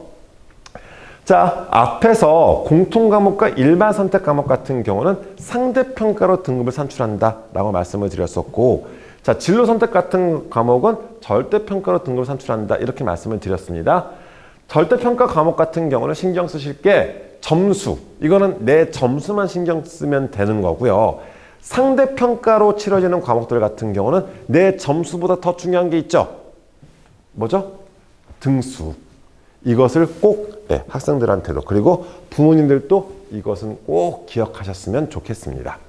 자, 앞에서 공통과목과 일반 선택 과목 같은 경우는 상대평가로 등급을 산출한다 라고 말씀을 드렸었고, 자, 진로 선택 같은 과목은 절대평가로 등급을 산출한다. 이렇게 말씀을 드렸습니다. 절대평가 과목 같은 경우는 신경 쓰실 게 점수. 이거는 내 점수만 신경 쓰면 되는 거고요. 상대평가로 치러지는 과목들 같은 경우는 내 점수보다 더 중요한 게 있죠. 뭐죠? 등수. 이것을 꼭 학생들한테도 그리고 부모님들도 이것은 꼭 기억하셨으면 좋겠습니다.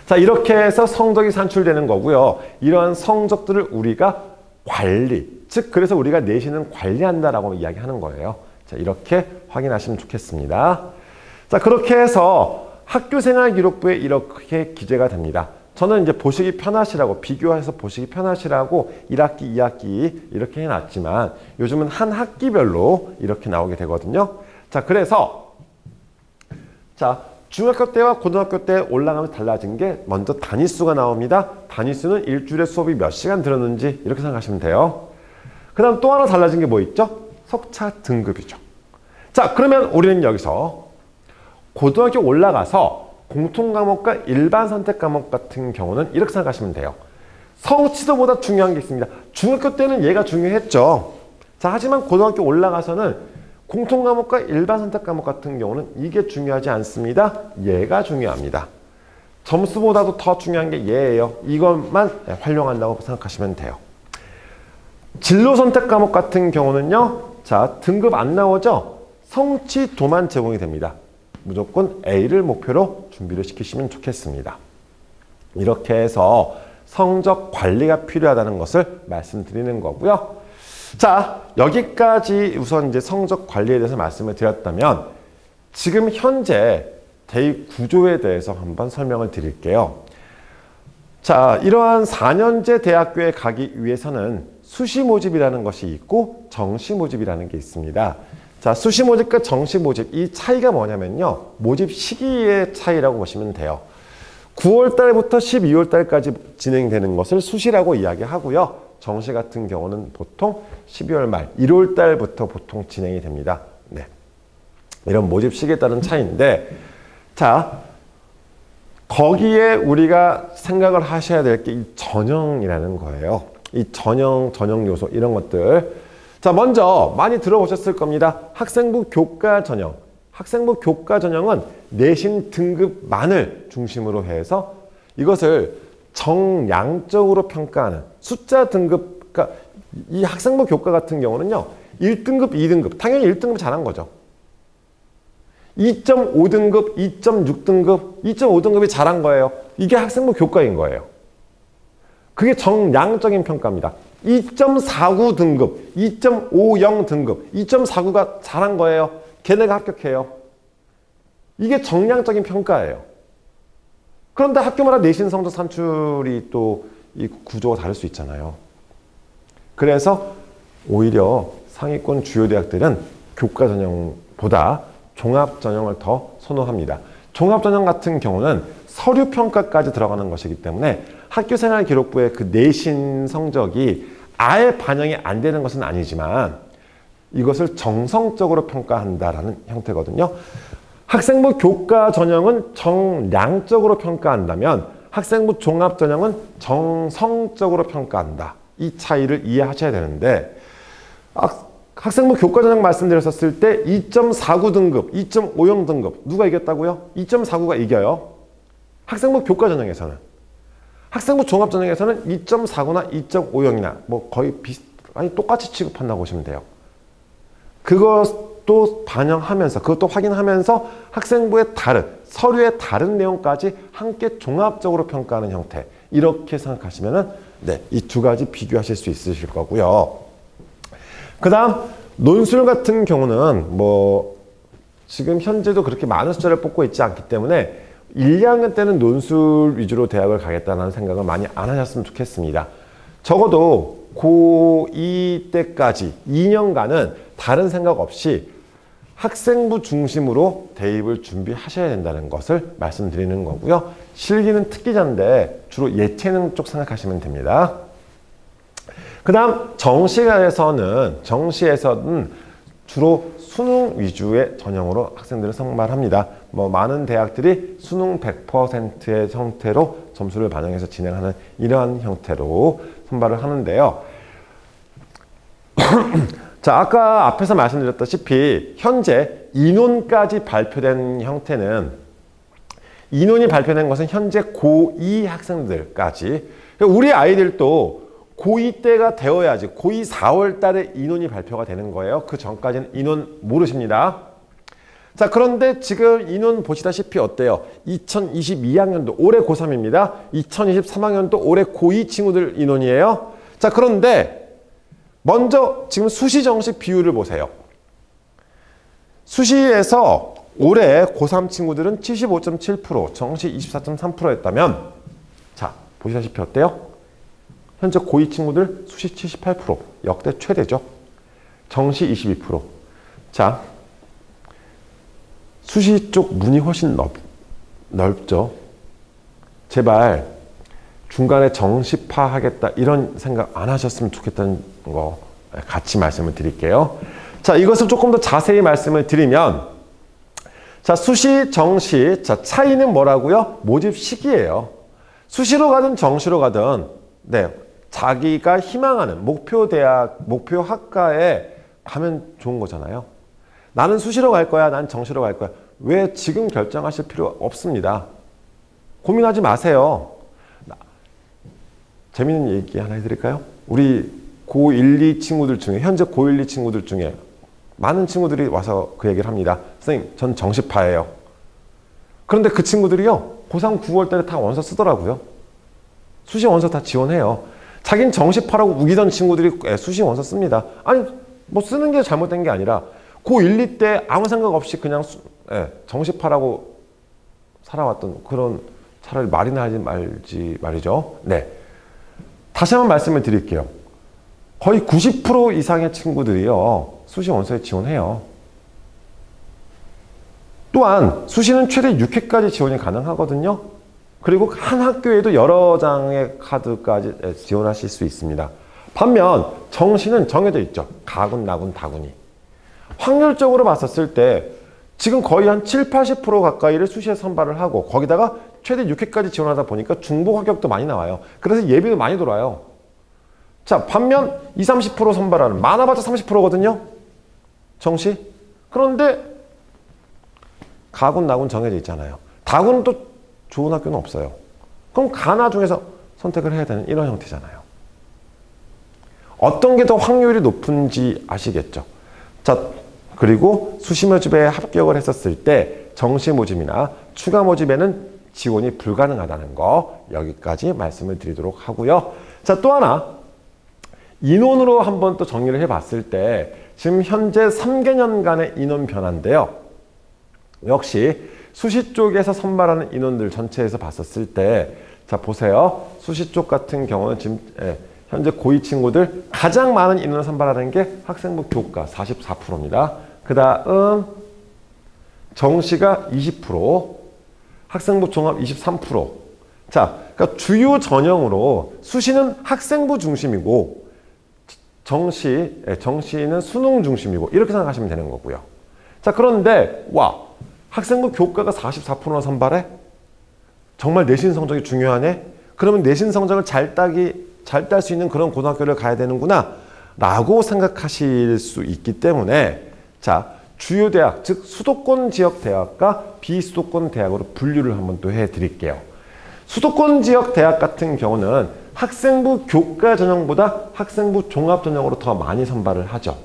자, 이렇게 해서 성적이 산출되는 거고요. 이러한 성적들을 우리가 관리, 즉 그래서 우리가 내신은 관리한다라고 이야기하는 거예요. 자, 이렇게 확인하시면 좋겠습니다. 자, 그렇게 해서 학교생활기록부에 이렇게 기재가 됩니다. 저는 이제 보시기 편하시라고, 비교해서 보시기 편하시라고 1학기, 2학기 이렇게 해놨지만 요즘은 한 학기별로 이렇게 나오게 되거든요. 자, 그래서 중학교 때와 고등학교 때 올라가면서 달라진 게 먼저 단위수가 나옵니다. 단위수는 일주일에 수업이 몇 시간 들었는지 이렇게 생각하시면 돼요. 그 다음 또 하나 달라진 게 뭐 있죠? 석차 등급이죠. 자, 그러면 우리는 여기서 고등학교 올라가서 공통과목과 일반 선택 과목 같은 경우는 이렇게 생각하시면 돼요. 성취도보다 중요한 게 있습니다. 중학교 때는 얘가 중요했죠. 자, 하지만 고등학교 올라가서는 공통과목과 일반 선택 과목 같은 경우는 이게 중요하지 않습니다. 얘가 중요합니다. 점수보다도 더 중요한 게 얘예요. 이것만 활용한다고 생각하시면 돼요. 진로 선택 과목 같은 경우는요. 자, 등급 안 나오죠? 성취도만 제공이 됩니다. 무조건 A를 목표로 준비를 시키시면 좋겠습니다. 이렇게 해서 성적 관리가 필요하다는 것을 말씀드리는 거고요. 자, 여기까지 우선 이제 성적 관리에 대해서 말씀을 드렸다면 지금 현재 대입 구조에 대해서 한번 설명을 드릴게요. 자, 이러한 4년제 대학교에 가기 위해서는 수시 모집이라는 것이 있고 정시 모집이라는 게 있습니다. 자, 수시 모집과 정시 모집, 이 차이가 뭐냐면요. 모집 시기의 차이라고 보시면 돼요. 9월 달부터 12월 달까지 진행되는 것을 수시라고 이야기하고요. 정시 같은 경우는 보통 12월 말, 1월 달부터 보통 진행이 됩니다. 네. 이런 모집 시기에 따른 차이인데, 자, 거기에 우리가 생각을 하셔야 될 게 이 전형이라는 거예요. 이 전형 요소, 이런 것들. 자, 먼저 많이 들어보셨을 겁니다. 학생부 교과 전형. 학생부 교과 전형은 내신 등급만을 중심으로 해서 이것을 정량적으로 평가하는 숫자 등급, 그러니까 이 학생부 교과 같은 경우는요. 1등급, 2등급, 당연히 1등급 잘한 거죠. 2.5등급, 2.6등급, 2.5등급이 잘한 거예요. 이게 학생부 교과인 거예요. 그게 정량적인 평가입니다. 2.49등급, 2.50등급, 2.49가 잘한 거예요. 걔네가 합격해요. 이게 정량적인 평가예요. 그런데 학교마다 내신 성적 산출이 또 이 구조가 다를 수 있잖아요. 그래서 오히려 상위권 주요 대학들은 교과 전형보다 종합 전형을 더 선호합니다. 종합 전형 같은 경우는 서류 평가까지 들어가는 것이기 때문에 학교생활 기록부의 그 내신 성적이 아예 반영이 안 되는 것은 아니지만 이것을 정성적으로 평가한다라는 형태거든요. 학생부 교과 전형은 정량적으로 평가한다면 학생부 종합 전형은 정성적으로 평가한다. 이 차이를 이해하셔야 되는데 학생부 교과 전형 말씀드렸었을 때 2.49등급, 2.50등급 누가 이겼다고요? 2.49가 이겨요. 학생부 교과 전형에서는. 학생부 종합 전형에서는 2.49나 2.50이나 뭐 거의 똑같이 취급한다고 보시면 돼요. 그것도 반영하면서, 그것도 확인하면서 학생부의 서류의 다른 내용까지 함께 종합적으로 평가하는 형태. 이렇게 생각하시면은, 네, 이 두 가지 비교하실 수 있으실 거고요. 그 다음, 논술 같은 경우는 뭐, 지금 현재도 그렇게 많은 숫자를 뽑고 있지 않기 때문에 1, 2학년 때는 논술 위주로 대학을 가겠다는 생각을 많이 안 하셨으면 좋겠습니다. 적어도 고2 때까지 2년간은 다른 생각 없이 학생부 중심으로 대입을 준비하셔야 된다는 것을 말씀드리는 거고요. 실기는 특기자인데 주로 예체능 쪽 생각하시면 됩니다. 그 다음 정시에서는 주로 수능 위주의 전형으로 학생들을 선발합니다. 뭐 많은 대학들이 수능 100%의 형태로 점수를 반영해서 진행하는 이러한 형태로 선발을 하는데요. 자, 아까 앞에서 말씀드렸다시피 현재 인원까지 발표된 형태는, 인원이 발표된 것은 현재 고2 학생들까지, 우리 아이들도 고2 때가 되어야지, 고2 4월 달에 인원이 발표가 되는 거예요. 그 전까지는 인원 모르십니다. 자, 그런데 지금 인원 보시다시피 어때요? 2022학년도 올해 고3입니다. 2023학년도 올해 고2 친구들 인원이에요. 자, 그런데 먼저 지금 수시 정시 비율을 보세요. 수시에서 올해 고3 친구들은 75.7%, 정시 24.3%였다면, 자, 보시다시피 어때요? 현재 고2 친구들 수시 78%, 역대 최대죠. 정시 22%. 자, 수시 쪽 문이 훨씬 넓죠. 제발 중간에 정시파하겠다 이런 생각 안 하셨으면 좋겠다는 거 같이 말씀을 드릴게요. 자, 이것을 조금 더 자세히 말씀을 드리면, 자, 수시, 정시, 자, 차이는 뭐라고요? 모집 시기예요. 수시로 가든 정시로 가든, 네, 자기가 희망하는 목표 대학, 목표 학과에 가면 좋은 거잖아요. 나는 수시로 갈 거야, 난 정시로 갈 거야. 왜 지금 결정하실 필요 없습니다. 고민하지 마세요. 재밌는 얘기 하나 해드릴까요? 우리 고1, 2 친구들 중에, 현재 고1, 2 친구들 중에 많은 친구들이 와서 그 얘기를 합니다. 선생님, 전 정시파예요. 그런데 그 친구들이요, 고3 9월 달에 다 원서 쓰더라고요. 수시 원서 다 지원해요. 자긴 정시파라고 우기던 친구들이 수시 원서 씁니다. 아니, 뭐 쓰는 게 잘못된 게 아니라 고1, 2 때 아무 생각 없이 그냥 정시파라고 살아왔던 그런, 차라리 말이나 하지 말지 말이죠. 네. 다시 한번 말씀을 드릴게요. 거의 90% 이상의 친구들이요, 수시 원서에 지원해요. 또한 수시는 최대 6회까지 지원이 가능하거든요. 그리고 한 학교에도 여러 장의 카드까지 지원하실 수 있습니다. 반면 정시는 정해져 있죠. 가군, 나군, 다군이. 확률적으로 봤었을 때 지금 거의 한 7, 80% 가까이를 수시에 선발을 하고, 거기다가 최대 6회까지 지원하다 보니까 중복 합격도 많이 나와요. 그래서 예비도 많이 돌아요. 자, 반면 20, 30% 선발하는, 많아봤자 30%거든요. 정시. 그런데 가군, 나군 정해져 있잖아요. 다군은 또 좋은 학교는 없어요. 그럼 가나 중에서 선택을 해야 되는 이런 형태잖아요. 어떤 게 더 확률이 높은지 아시겠죠? 자, 그리고 수시 모집에 합격을 했었을 때 정시 모집이나 추가 모집에는 지원이 불가능하다는 거, 여기까지 말씀을 드리도록 하고요. 자, 또 하나, 인원으로 한번 또 정리를 해봤을 때 지금 현재 3개년간의 인원 변화인데요. 역시 수시 쪽에서 선발하는 인원들 전체에서 봤었을 때, 자, 보세요. 수시 쪽 같은 경우는 지금 현재 고2 친구들 가장 많은 인원을 선발하는 게 학생부 교과 44%입니다. 그 다음 정시가 20%, 학생부 종합 23%. 자, 그러니까 주요 전형으로 수시는 학생부 중심이고 정시는 수능 중심이고, 이렇게 생각하시면 되는 거고요. 자, 그런데 와, 학생부 교과가 44%나 선발해? 정말 내신 성적이 중요하네? 그러면 내신 성적을 잘 딸 수 있는 그런 고등학교를 가야 되는구나 라고 생각하실 수 있기 때문에, 자, 주요 대학, 즉 수도권 지역 대학과 비수도권 대학으로 분류를 한번 또 해드릴게요. 수도권 지역 대학 같은 경우는 학생부 교과 전형보다 학생부 종합 전형으로 더 많이 선발을 하죠.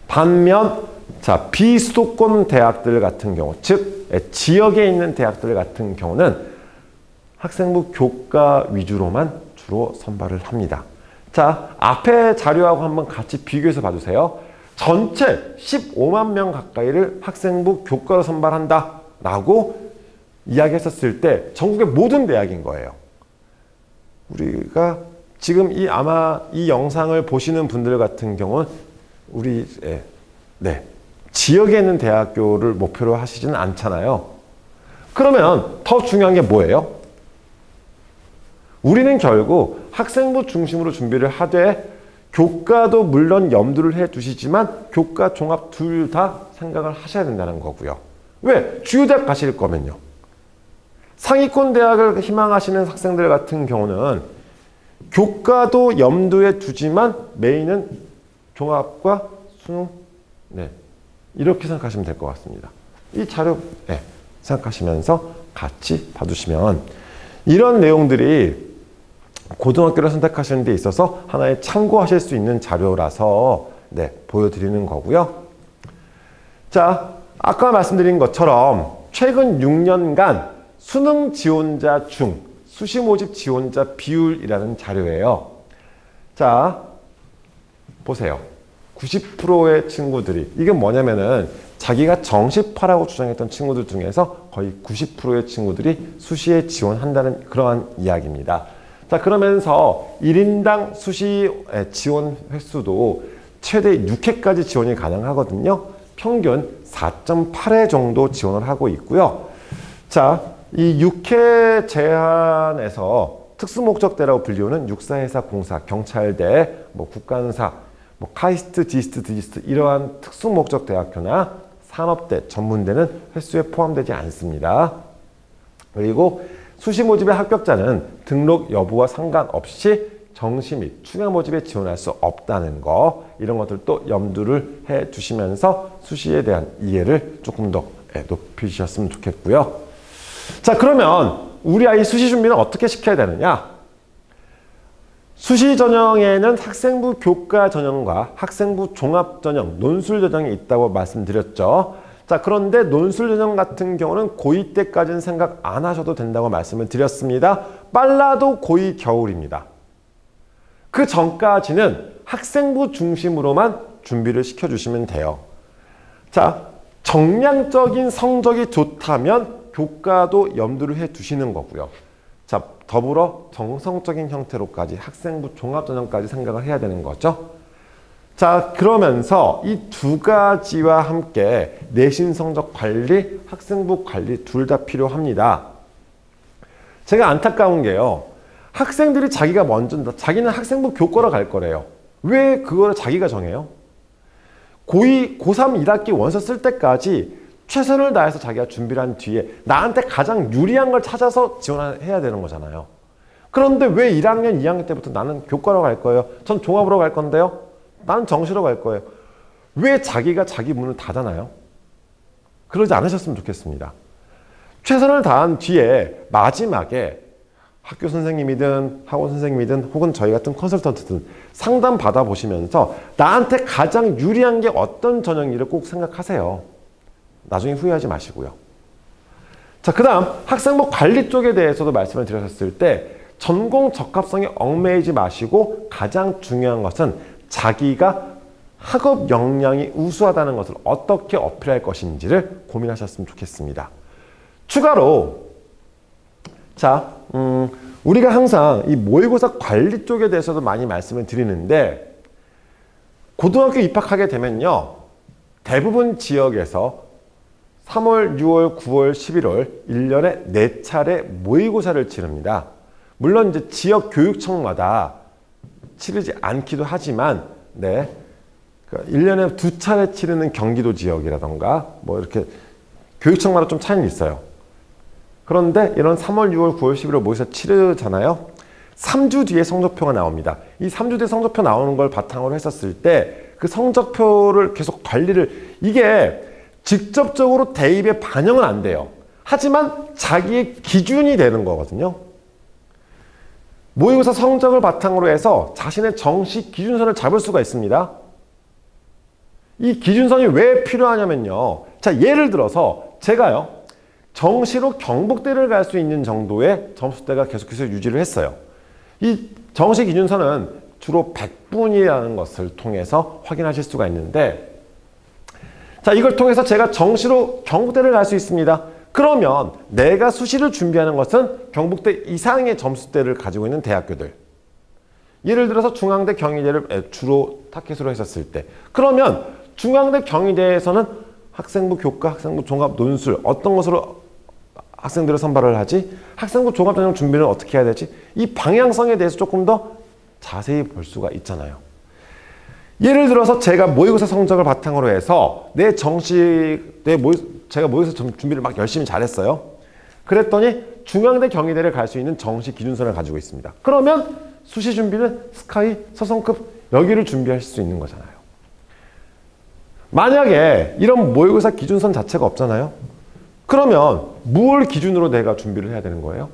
반면 자, 비수도권 대학들 같은 경우, 즉 지역에 있는 대학들 같은 경우는 학생부 교과 위주로만 주로 선발을 합니다. 자, 앞에 자료하고 한번 같이 비교해서 봐주세요. 전체 15만 명 가까이를 학생부 교과로 선발한다 라고 이야기했었을 때 전국의 모든 대학인 거예요. 우리가 지금 아마 이 영상을 보시는 분들 같은 경우는 우리 지역에 있는 대학교를 목표로 하시지는 않잖아요. 그러면 더 중요한 게 뭐예요? 우리는 결국 학생부 중심으로 준비를 하되, 교과도 물론 염두를 해 두시지만 교과 종합 둘 다 생각을 하셔야 된다는 거고요. 왜? 주요 대학 가실 거면요. 상위권 대학을 희망하시는 학생들 같은 경우는 교과도 염두에 두지만 메인은 종합과 수능, 네, 이렇게 생각하시면 될 것 같습니다. 이 자료 생각하시면서 같이 봐두시면 이런 내용들이 고등학교를 선택하시는 데 있어서 하나의 참고하실 수 있는 자료라서 보여드리는 거고요. 자, 아까 말씀드린 것처럼 최근 6년간 수능 지원자 중 수시 모집 지원자 비율이라는 자료예요. 자, 보세요. 90%의 친구들이, 이게 뭐냐면은 자기가 정시파라고 주장했던 친구들 중에서 거의 90%의 친구들이 수시에 지원한다는 그러한 이야기입니다. 자, 그러면서 1인당 수시 지원 횟수도 최대 6회까지 지원이 가능하거든요. 평균 4.8회 정도 지원을 하고 있고요. 자, 이 6회 제한에서 특수목적대라고 불리우는 육사회사, 공사, 경찰대, 국간사, 카이스트, 디스트, 디지스트 이러한 특수목적 대학교나 산업대, 전문대는 횟수에 포함되지 않습니다. 그리고 수시 모집의 합격자는 등록 여부와 상관없이 정시 및 추가 모집에 지원할 수 없다는 거, 이런 것들도 염두를 해 두시면서 수시에 대한 이해를 조금 더 높이셨으면 좋겠고요. 자, 그러면 우리 아이 수시 준비는 어떻게 시켜야 되느냐? 수시 전형에는 학생부 교과 전형과 학생부 종합 전형, 논술 전형이 있다고 말씀드렸죠. 자, 그런데 논술 전형 같은 경우는 고2 때까지는 생각 안 하셔도 된다고 말씀을 드렸습니다. 빨라도 고2 겨울입니다. 그 전까지는 학생부 중심으로만 준비를 시켜주시면 돼요. 자, 정량적인 성적이 좋다면 교과도 염두를 해 두시는 거고요. 자, 더불어 정성적인 형태로까지 학생부 종합전형까지 생각을 해야 되는 거죠. 자, 그러면서 이 두 가지와 함께 내신 성적 관리, 학생부 관리 둘 다 필요합니다. 제가 안타까운 게요. 학생들이 자기가 자기는 학생부 교과로 갈 거래요. 왜 그거를 자기가 정해요? 고2, 고3 1학기 원서 쓸 때까지 최선을 다해서 자기가 준비를 한 뒤에 나한테 가장 유리한 걸 찾아서 지원해야 되는 거잖아요. 그런데 왜 1학년, 2학년 때부터 나는 교과로 갈 거예요? 전 종합으로 갈 건데요? 나는 정시로 갈 거예요. 왜 자기가 자기 문을 닫아놔요? 그러지 않으셨으면 좋겠습니다. 최선을 다한 뒤에 마지막에 학교 선생님이든 학원 선생님이든 혹은 저희 같은 컨설턴트든 상담 받아보시면서 나한테 가장 유리한 게 어떤 전형인지를 꼭 생각하세요. 나중에 후회하지 마시고요. 자, 그 다음 학생부 관리 쪽에 대해서도 말씀을 드렸을 때 전공 적합성에 얽매이지 마시고 가장 중요한 것은 자기가 학업 역량이 우수하다는 것을 어떻게 어필할 것인지를 고민하셨으면 좋겠습니다. 추가로 자, 우리가 항상 이 모의고사 관리 쪽에 대해서도 많이 말씀을 드리는데 고등학교 입학하게 되면요. 대부분 지역에서 3월, 6월, 9월, 11월 1년에 4차례 모의고사를 치릅니다. 물론 이제 지역 교육청마다 치르지 않기도 하지만 1년에 2차례 치르는 경기도 지역이라던가 이렇게 교육청마다 좀 차이는 있어요. 그런데 이런 3월, 6월, 9월, 11월 모의고사 치르잖아요. 3주 뒤에 성적표가 나옵니다. 이 3주 뒤에 성적표 나오는 걸 바탕으로 했었을 때 그 성적표를 계속 관리를, 이게 직접적으로 대입에 반영은 안 돼요. 하지만 자기의 기준이 되는 거거든요. 모의고사 성적을 바탕으로 해서 자신의 정시 기준선을 잡을 수가 있습니다. 이 기준선이 왜 필요하냐면요. 자, 예를 들어서 제가요. 정시로 경북대를 갈 수 있는 정도의 점수대가 계속해서 유지를 했어요. 이 정시 기준선은 주로 100분이라는 것을 통해서 확인하실 수가 있는데, 자, 이걸 통해서 제가 정시로 경북대를 갈 수 있습니다. 그러면 내가 수시를 준비하는 것은 경북대 이상의 점수대를 가지고 있는 대학교들. 예를 들어서 중앙대, 경희대를 주로 타겟으로 했었을 때, 그러면 중앙대, 경희대에서는 학생부 교과, 학생부 종합, 논술 어떤 것으로 학생들을 선발을 하지? 학생부 종합 전형 준비는 어떻게 해야 되지? 이 방향성에 대해서 조금 더 자세히 볼 수가 있잖아요. 예를 들어서 제가 모의고사 성적을 바탕으로 해서 제가 모의고사 준비를 막 열심히 잘했어요. 그랬더니 중앙대 경희대를 갈 수 있는 정시 기준선을 가지고 있습니다. 그러면 수시 준비는 스카이, 서성급 여기를 준비할 수 있는 거잖아요. 만약에 이런 모의고사 기준선 자체가 없잖아요. 그러면 뭘 기준으로 내가 준비를 해야 되는 거예요?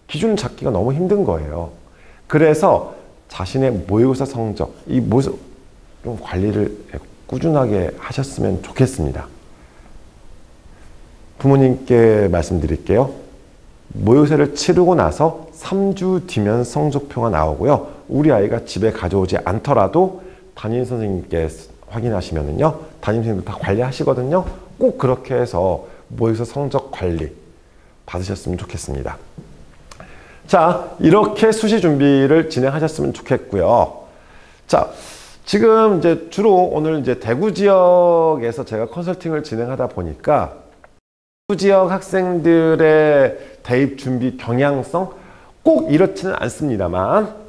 기준 잡기가 너무 힘든 거예요. 그래서 자신의 모의고사 성적, 이 모습 좀 관리를 꾸준하게 하셨으면 좋겠습니다. 부모님께 말씀드릴게요. 모의고사를 치르고 나서 3주 뒤면 성적표가 나오고요. 우리 아이가 집에 가져오지 않더라도 담임 선생님께 확인하시면은요, 담임 선생님도 다 관리하시거든요. 꼭 그렇게 해서 모의고사 성적 관리 받으셨으면 좋겠습니다. 자, 이렇게 수시 준비를 진행하셨으면 좋겠고요. 자, 지금 이제 주로 오늘 이제 대구 지역에서 제가 컨설팅을 진행하다 보니까 대구 지역 학생들의 대입 준비 경향성 꼭 이렇지는 않습니다만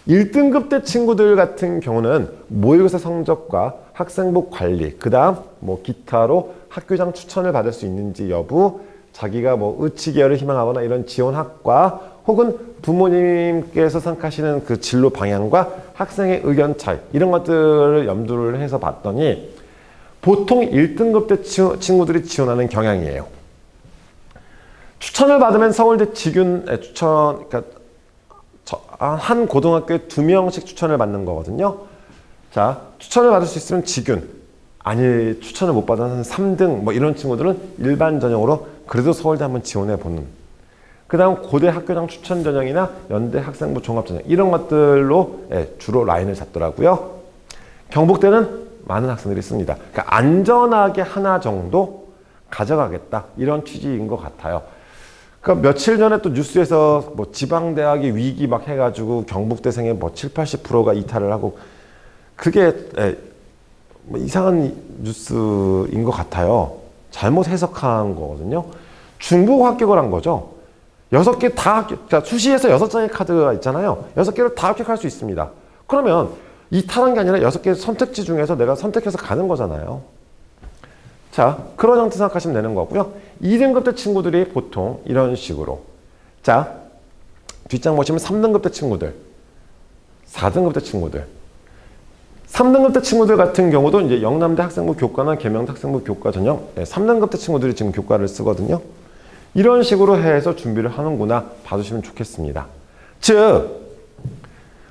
1등급 대 친구들 같은 경우는 모의고사 성적과 학생부 관리, 그 다음 뭐 기타로 학교장 추천을 받을 수 있는지 여부, 자기가 뭐 의치기여를 희망하거나 이런 지원학과 혹은 부모님께서 생각하시는 그 진로 방향과 학생의 의견 차이 이런 것들을 염두를 해서 봤더니 보통 1등급 대 친구들이 지원하는 경향이에요. 추천을 받으면 서울대 직윤 추천, 그러니까 한 고등학교에 2명씩 추천을 받는 거거든요. 자, 추천을 받을 수 있으면 직윤, 아니 추천을 못 받아서 한 3등 뭐 이런 친구들은 일반 전형으로 그래도 서울대 한번 지원해 보는. 그 다음 고대 학교장 추천 전형이나 연대 학생부 종합 전형 이런 것들로 주로 라인을 잡더라고요. 경북대는 많은 학생들이 씁니다. 그러니까 안전하게 하나 정도 가져가겠다 이런 취지인 것 같아요. 그러니까 며칠 전에 또 뉴스에서 뭐 지방대학의 위기 막 해가지고 경북대생의 뭐 70, 80%가 이탈을 하고 그게 뭐 이상한 뉴스인 것 같아요. 잘못 해석한 거거든요. 중복 합격을 한 거죠. 6개 다 합격, 그러니까 수시에서 6장의 카드가 있잖아요. 6개를 다 합격할 수 있습니다. 그러면 이탈한 게 아니라 6개 선택지 중에서 내가 선택해서 가는 거잖아요. 자, 그런 형태 생각하시면 되는 거고요. 2등급 대 친구들이 보통 이런 식으로. 자, 뒷장 보시면 3등급 대 친구들, 4등급 대 친구들. 3등급 대 친구들 같은 경우도 이제 영남대 학생부 교과나 계명대 학생부 교과 전형 3등급 대 친구들이 지금 교과를 쓰거든요. 이런 식으로 해서 준비를 하는구나 봐주시면 좋겠습니다. 즉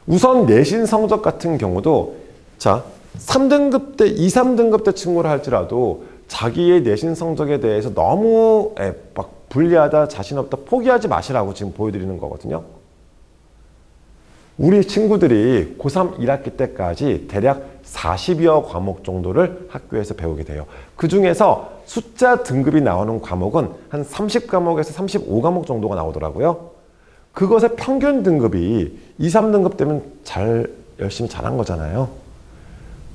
우선 내신 성적 같은 경우도 자 3등급 대 2, 3등급 대 친구를 할지라도 자기의 내신 성적에 대해서 너무 막 불리하다, 자신 없다, 포기하지 마시라고 지금 보여드리는 거거든요. 우리 친구들이 고3 1학기 때까지 대략 40여 과목 정도를 학교에서 배우게 돼요. 그 중에서 숫자 등급이 나오는 과목은 한 30과목에서 35과목 정도가 나오더라고요. 그것의 평균 등급이 2, 3등급 되면 열심히 잘한 거잖아요.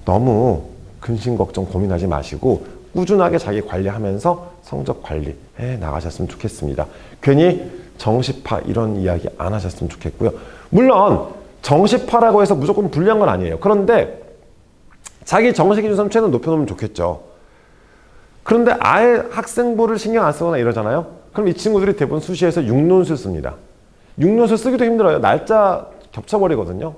너무 근심 걱정 고민하지 마시고 꾸준하게 자기 관리하면서 성적 관리해 나가셨으면 좋겠습니다. 괜히 정시파 이런 이야기 안 하셨으면 좋겠고요. 물론 정시파라고 해서 무조건 불리한 건 아니에요. 그런데 자기 정시 기준선 최대한 높여놓으면 좋겠죠. 그런데 아예 학생부를 신경 안 쓰거나 이러잖아요. 그럼 이 친구들이 대부분 수시에서 6논술 씁니다. 6논술 쓰기도 힘들어요. 날짜 겹쳐버리거든요.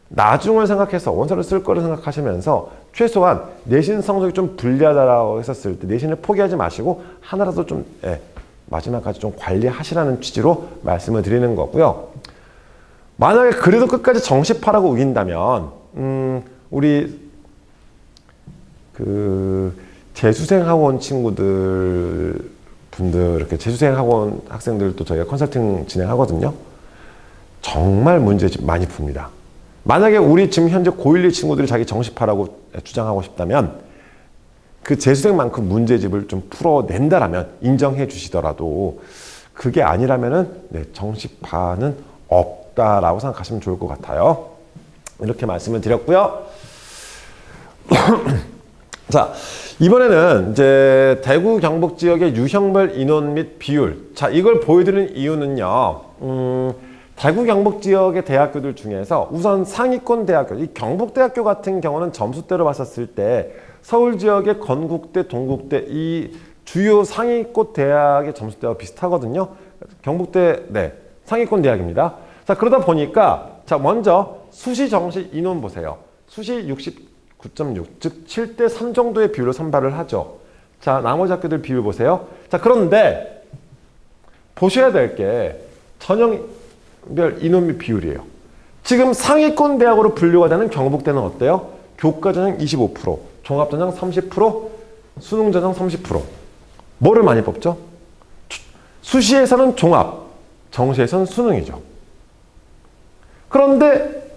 나중을 생각해서 원서를 쓸 거를 생각하시면서 최소한 내신 성적이 좀 불리하다고 했었을 때 내신을 포기하지 마시고 하나라도 좀 마지막까지 좀 관리하시라는 취지로 말씀을 드리는 거고요. 만약에 그래도 끝까지 정시파라고 우긴다면 우리 그 재수생 학원 분들 이렇게 재수생 학원 학생들도 저희가 컨설팅 진행하거든요. 정말 문제집 많이 풉니다. 만약에 우리 지금 현재 고1, 2 친구들이 자기 정시파라고 주장하고 싶다면 그 재수생만큼 문제집을 좀 풀어낸다라면 인정해 주시더라도 그게 아니라면은 정시파는 없다라고 생각하시면 좋을 것 같아요. 이렇게 말씀을 드렸고요. 자, 이번에는 이제 대구 경북 지역의 유형별 인원 및 비율. 자, 이걸 보여드리는 이유는요. 대구 경북 지역의 대학교들 중에서 우선 상위권 대학교, 이 경북대학교 같은 경우는 점수대로 봤었을 때 서울 지역의 건국대, 동국대 이 주요 상위권 대학의 점수대와 비슷하거든요. 경북대, 네, 상위권 대학입니다. 자, 그러다 보니까, 자, 먼저 수시, 정시 인원 보세요. 수시 69.6, 즉 7대 3 정도의 비율로 선발을 하죠. 자, 나머지 학교들 비율 보세요. 자, 그런데 보셔야 될 게 전형별 인원 비율이에요. 지금 상위권 대학으로 분류가 되는 경북대는 어때요? 교과 전형 25%, 종합 전형 30%, 수능 전형 30%. 뭐를 많이 뽑죠? 수시에서는 종합, 정시에서는 수능이죠. 그런데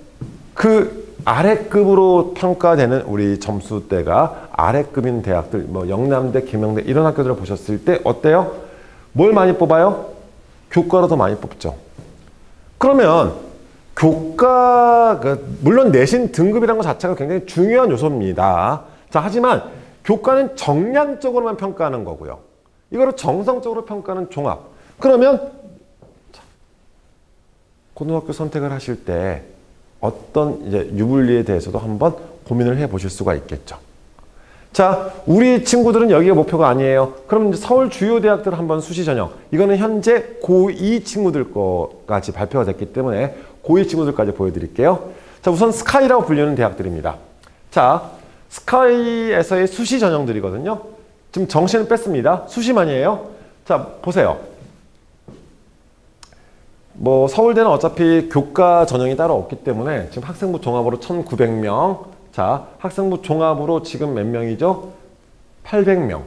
그 아래급으로 평가되는 우리 점수대가 아래급인 대학들, 뭐 영남대, 김영대 이런 학교들을 보셨을 때 어때요? 뭘 많이 뽑아요? 교과로 더 많이 뽑죠. 그러면 교과, 물론 내신 등급이라는 것 자체가 굉장히 중요한 요소입니다. 자, 하지만 교과는 정량적으로만 평가하는 거고요. 이거를 정성적으로 평가하는 종합. 그러면 고등학교 선택을 하실 때 어떤 이제 유불리에 대해서도 한번 고민을 해 보실 수가 있겠죠. 자, 우리 친구들은 여기가 목표가 아니에요. 그럼 이제 서울 주요 대학들 한번 수시 전형. 이거는 현재 고2 친구들 거까지 발표가 됐기 때문에 고2 친구들까지 보여드릴게요. 자, 우선 스카이라고 불리는 대학들입니다. 자, 스카이에서의 수시 전형들이거든요. 지금 정시는 뺐습니다. 수시만이에요. 자, 보세요. 뭐 서울대는 어차피 교과 전형이 따로 없기 때문에 지금 학생부 종합으로 1,900명. 자, 학생부 종합으로 지금 몇 명이죠? 800명.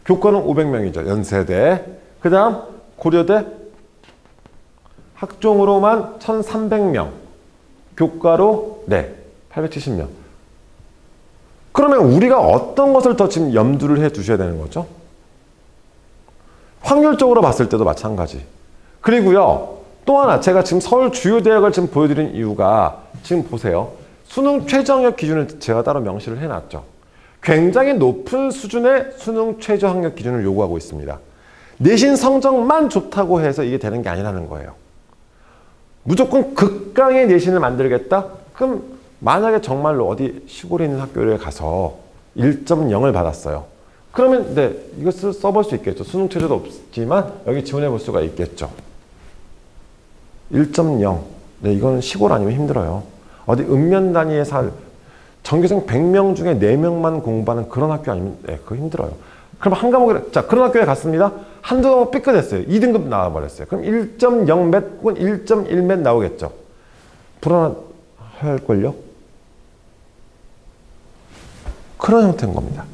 교과는 500명이죠. 연세대. 그 다음 고려대 학종으로만 1,300명. 교과로 네, 870명. 그러면 우리가 어떤 것을 더 지금 염두를 해 두셔야 되는 거죠? 확률적으로 봤을 때도 마찬가지. 그리고요, 또 하나 제가 지금 서울 주요 대학을 지금 보여드린 이유가 지금 보세요. 수능 최저 학력 기준을 제가 따로 명시를 해놨죠. 굉장히 높은 수준의 수능 최저 학력 기준을 요구하고 있습니다. 내신 성적만 좋다고 해서 이게 되는 게 아니라는 거예요. 무조건 극강의 내신을 만들겠다? 그럼 만약에 정말로 어디 시골에 있는 학교에 가서 1.0을 받았어요. 그러면 네, 이것을 써볼 수 있겠죠. 수능 최저도 없지만 여기 지원해 볼 수가 있겠죠. 1.0. 네, 이건 시골 아니면 힘들어요. 어디 읍면 단위의 전교생 100명 중에 4명만 공부하는 그런 학교 아니면 네, 그거 힘들어요. 그럼 한 과목에, 자, 그런 학교에 갔습니다. 한두 과목 삐끗했어요. 2등급 나와버렸어요. 그럼 1.0 몇 혹은 1.1 몇 나오겠죠. 불안할걸요? 그런 형태인 겁니다.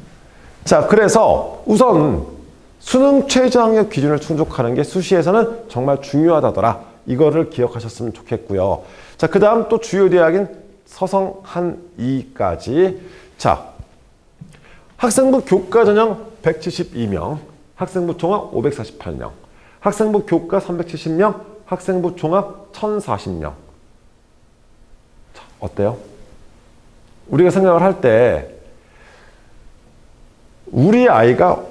자, 그래서 우선 수능 최저 학력 기준을 충족하는 게 수시에서는 정말 중요하다더라. 이거를 기억하셨으면 좋겠고요. 자, 그 다음 또 주요 대학인 서성, 한, 이까지. 자, 학생부 교과 전형 172명, 학생부 종합 548명, 학생부 교과 370명, 학생부 종합 1040명. 자, 어때요? 우리가 생각을 할 때 우리 아이가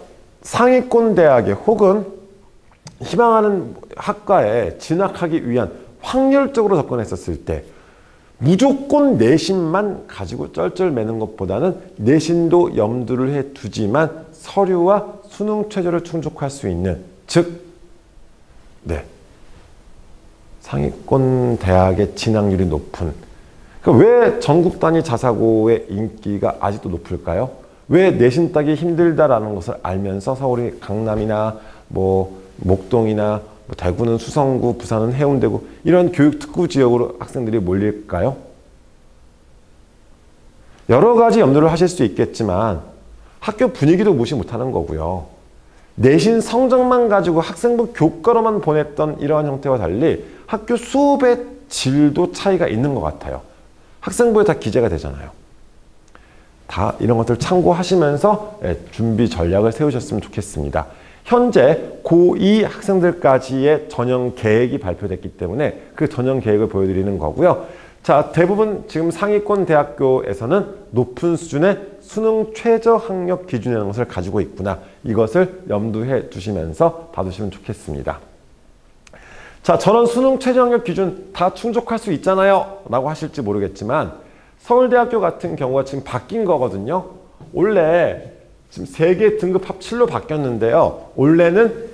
상위권 대학에 혹은 희망하는 학과에 진학하기 위한 확률적으로 접근했었을 때 무조건 내신만 가지고 쩔쩔매는 것보다는 내신도 염두를 해 두지만 서류와 수능 최저를 충족할 수 있는, 즉 네, 상위권 대학의 진학률이 높은, 그러니까 왜 전국 단위 자사고의 인기가 아직도 높을까요? 왜 내신 따기 힘들다라는 것을 알면서 서울이 강남이나 뭐 목동이나 뭐 대구는 수성구, 부산은 해운대구 이런 교육 특구 지역으로 학생들이 몰릴까요? 여러 가지 염두를 하실 수 있겠지만 학교 분위기도 무시 못하는 거고요. 내신 성적만 가지고 학생부 교과로만 보냈던 이러한 형태와 달리 학교 수업의 질도 차이가 있는 것 같아요. 학생부에 다 기재가 되잖아요. 다 이런 것들 참고하시면서 준비 전략을 세우셨으면 좋겠습니다. 현재 고2 학생들까지의 전형 계획이 발표됐기 때문에 그 전형 계획을 보여드리는 거고요. 자, 대부분 지금 상위권 대학교에서는 높은 수준의 수능 최저 학력 기준이라는 것을 가지고 있구나. 이것을 염두해 두시면서 봐두시면 좋겠습니다. 자, 저런 수능 최저 학력 기준 다 충족할 수 있잖아요 라고 하실지 모르겠지만 서울대학교 같은 경우가 지금 바뀐 거거든요. 원래 지금 3개 등급 합 7로 바뀌었는데요. 원래는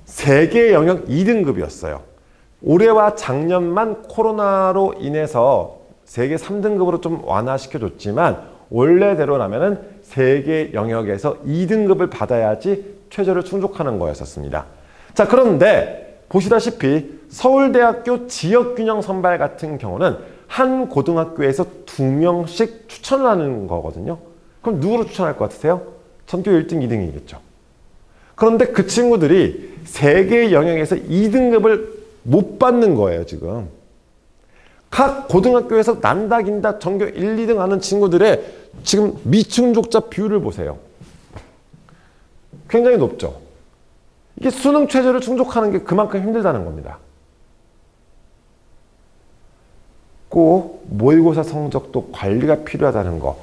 3개 영역 2등급이었어요. 올해와 작년만 코로나로 인해서 3개 3등급으로 좀 완화시켜줬지만 원래대로라면은 3개 영역에서 2등급을 받아야지 최저를 충족하는 거였었습니다. 자, 그런데 보시다시피 서울대학교 지역균형 선발 같은 경우는 한 고등학교에서 2명씩 추천을 하는 거거든요. 그럼 누구를 추천할 것 같으세요? 전교 1등, 2등이겠죠. 그런데 그 친구들이 3개 영역에서 2등급을 못 받는 거예요, 지금. 각 고등학교에서 난다 긴다 전교 1, 2등 하는 친구들의 지금 미충족자 비율을 보세요. 굉장히 높죠. 이게 수능 최저를 충족하는 게 그만큼 힘들다는 겁니다. 꼭 모의고사 성적도 관리가 필요하다는 거.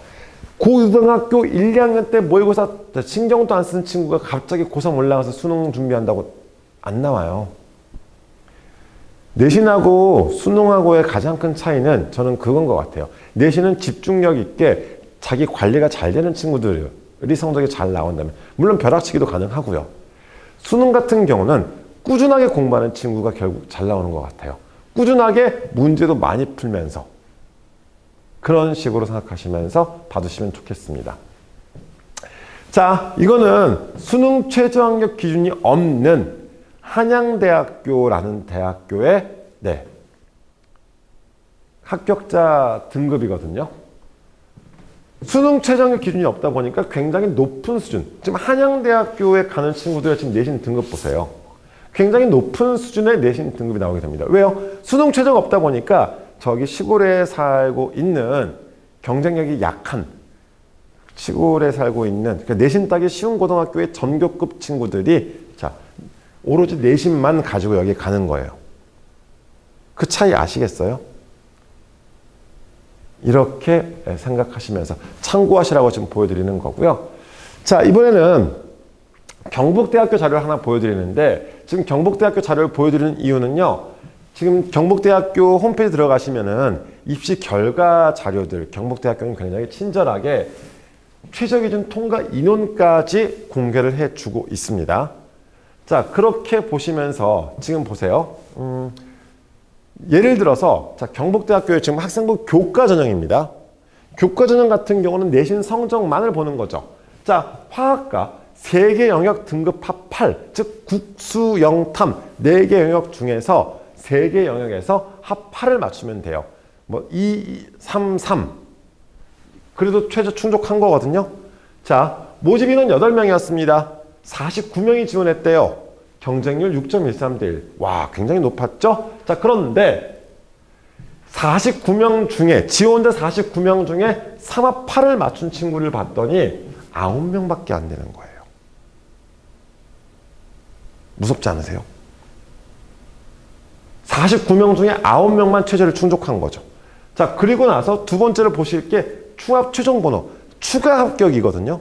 고등학교 1, 2학년 때 모의고사 신경도 안 쓰는 친구가 갑자기 고3 올라가서 수능 준비한다고 안 나와요. 내신하고 수능하고의 가장 큰 차이는 저는 그건 것 같아요. 내신은 집중력 있게 자기 관리가 잘 되는 친구들이 성적이 잘 나온다면 물론 벼락치기도 가능하고요. 수능 같은 경우는 꾸준하게 공부하는 친구가 결국 잘 나오는 것 같아요. 꾸준하게 문제도 많이 풀면서 그런 식으로 생각하시면서 봐두시면 좋겠습니다. 자, 이거는 수능 최저 합격 기준이 없는 한양대학교라는 대학교의 합격자 등급이거든요. 수능 최저 합격 기준이 없다 보니까 굉장히 높은 수준. 지금 한양대학교에 가는 친구들의 지금 내신 등급 보세요. 굉장히 높은 수준의 내신 등급이 나오게 됩니다. 왜요? 수능 최저가 없다 보니까 저기 시골에 살고 있는 경쟁력이 약한 시골에 살고 있는 그러니까 내신 따기 쉬운 고등학교의 전교급 친구들이 자 오로지 내신만 가지고 여기 가는 거예요. 그 차이 아시겠어요? 이렇게 생각하시면서 참고하시라고 지금 보여드리는 거고요. 자, 이번에는 경북대학교 자료를 하나 보여드리는데 지금 경북대학교 자료를 보여드리는 이유는요. 지금 경북대학교 홈페이지 들어가시면은 입시 결과 자료들 경북대학교는 굉장히 친절하게 최저기준 통과 인원까지 공개를 해주고 있습니다. 자, 그렇게 보시면서 지금 보세요. 예를 들어서 자, 경북대학교의 지금 학생부 교과 전형입니다. 교과 전형 같은 경우는 내신 성적만을 보는 거죠. 자, 화학과 3개 영역 등급 합 8, 즉 국수, 영탐 4개 영역 중에서 3개 영역에서 합 8을 맞추면 돼요. 뭐 2, 3, 3. 그래도 최저 충족한 거거든요. 자, 모집 인원 8명이었습니다. 49명이 지원했대요. 경쟁률 6.13대 1. 와, 굉장히 높았죠? 자, 그런데 49명 중에 지원자 49명 중에 3합 8을 맞춘 친구를 봤더니 9명밖에 안 되는 거예요. 무섭지 않으세요? 49명 중에 9명만 최저를 충족한 거죠. 자, 그리고 나서 두 번째로 보실 게 추합 최종 번호, 추가 합격이거든요.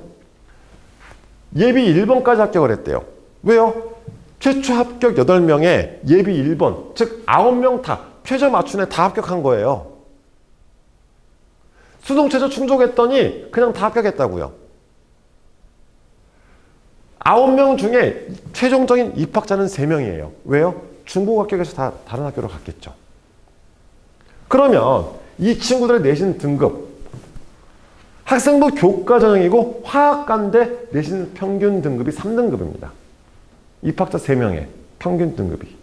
예비 1번까지 합격을 했대요. 왜요? 최초 합격 8명에 예비 1번, 즉 9명 다 최저 맞춘 애 다 합격한 거예요. 수능 최저 충족했더니 그냥 다 합격했다고요. 9명 중에 최종적인 입학자는 3명이에요. 왜요? 중복 합격해서 다 다른 학교로 갔겠죠. 그러면 이 친구들의 내신 등급 학생부 교과 전형이고 화학과인데 내신 평균 등급이 3등급입니다. 입학자 3명의 평균 등급이.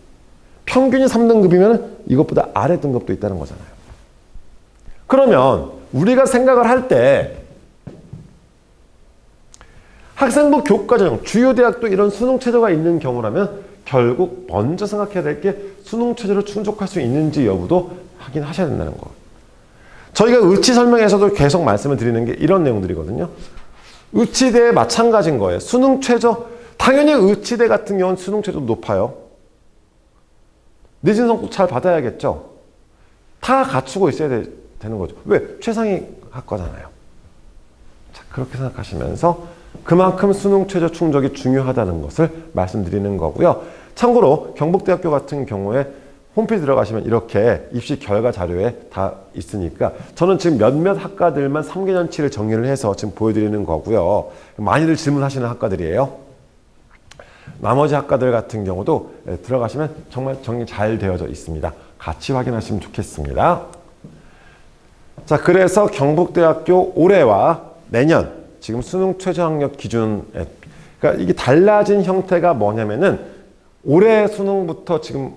평균이 3등급이면 이것보다 아래 등급도 있다는 거잖아요. 그러면 우리가 생각을 할 때 학생부 교과 전형, 주요 대학도 이런 수능 최저가 있는 경우라면 결국 먼저 생각해야 될 게 수능 최저를 충족할 수 있는지 여부도 확인하셔야 된다는 거. 저희가 의치 설명에서도 계속 말씀을 드리는 게 이런 내용들이거든요. 의치대에 마찬가지인 거예요. 수능 최저, 당연히 의치대 같은 경우는 수능 최저도 높아요. 내신 성적 잘 받아야겠죠. 다 갖추고 있어야 되는 거죠. 왜? 최상위 학과잖아요. 자, 그렇게 생각하시면서 그만큼 수능 최저 충족이 중요하다는 것을 말씀드리는 거고요. 참고로 경북대학교 같은 경우에 홈페이지 들어가시면 이렇게 입시 결과 자료에 다 있으니까 저는 지금 몇몇 학과들만 3개년치를 정리를 해서 지금 보여드리는 거고요. 많이들 질문하시는 학과들이에요. 나머지 학과들 같은 경우도 들어가시면 정말 정리 잘 되어져 있습니다. 같이 확인하시면 좋겠습니다. 자, 그래서 경북대학교 올해와 내년 지금 수능 최저학력 기준, 그러니까 이게 달라진 형태가 뭐냐면은 올해 수능부터 지금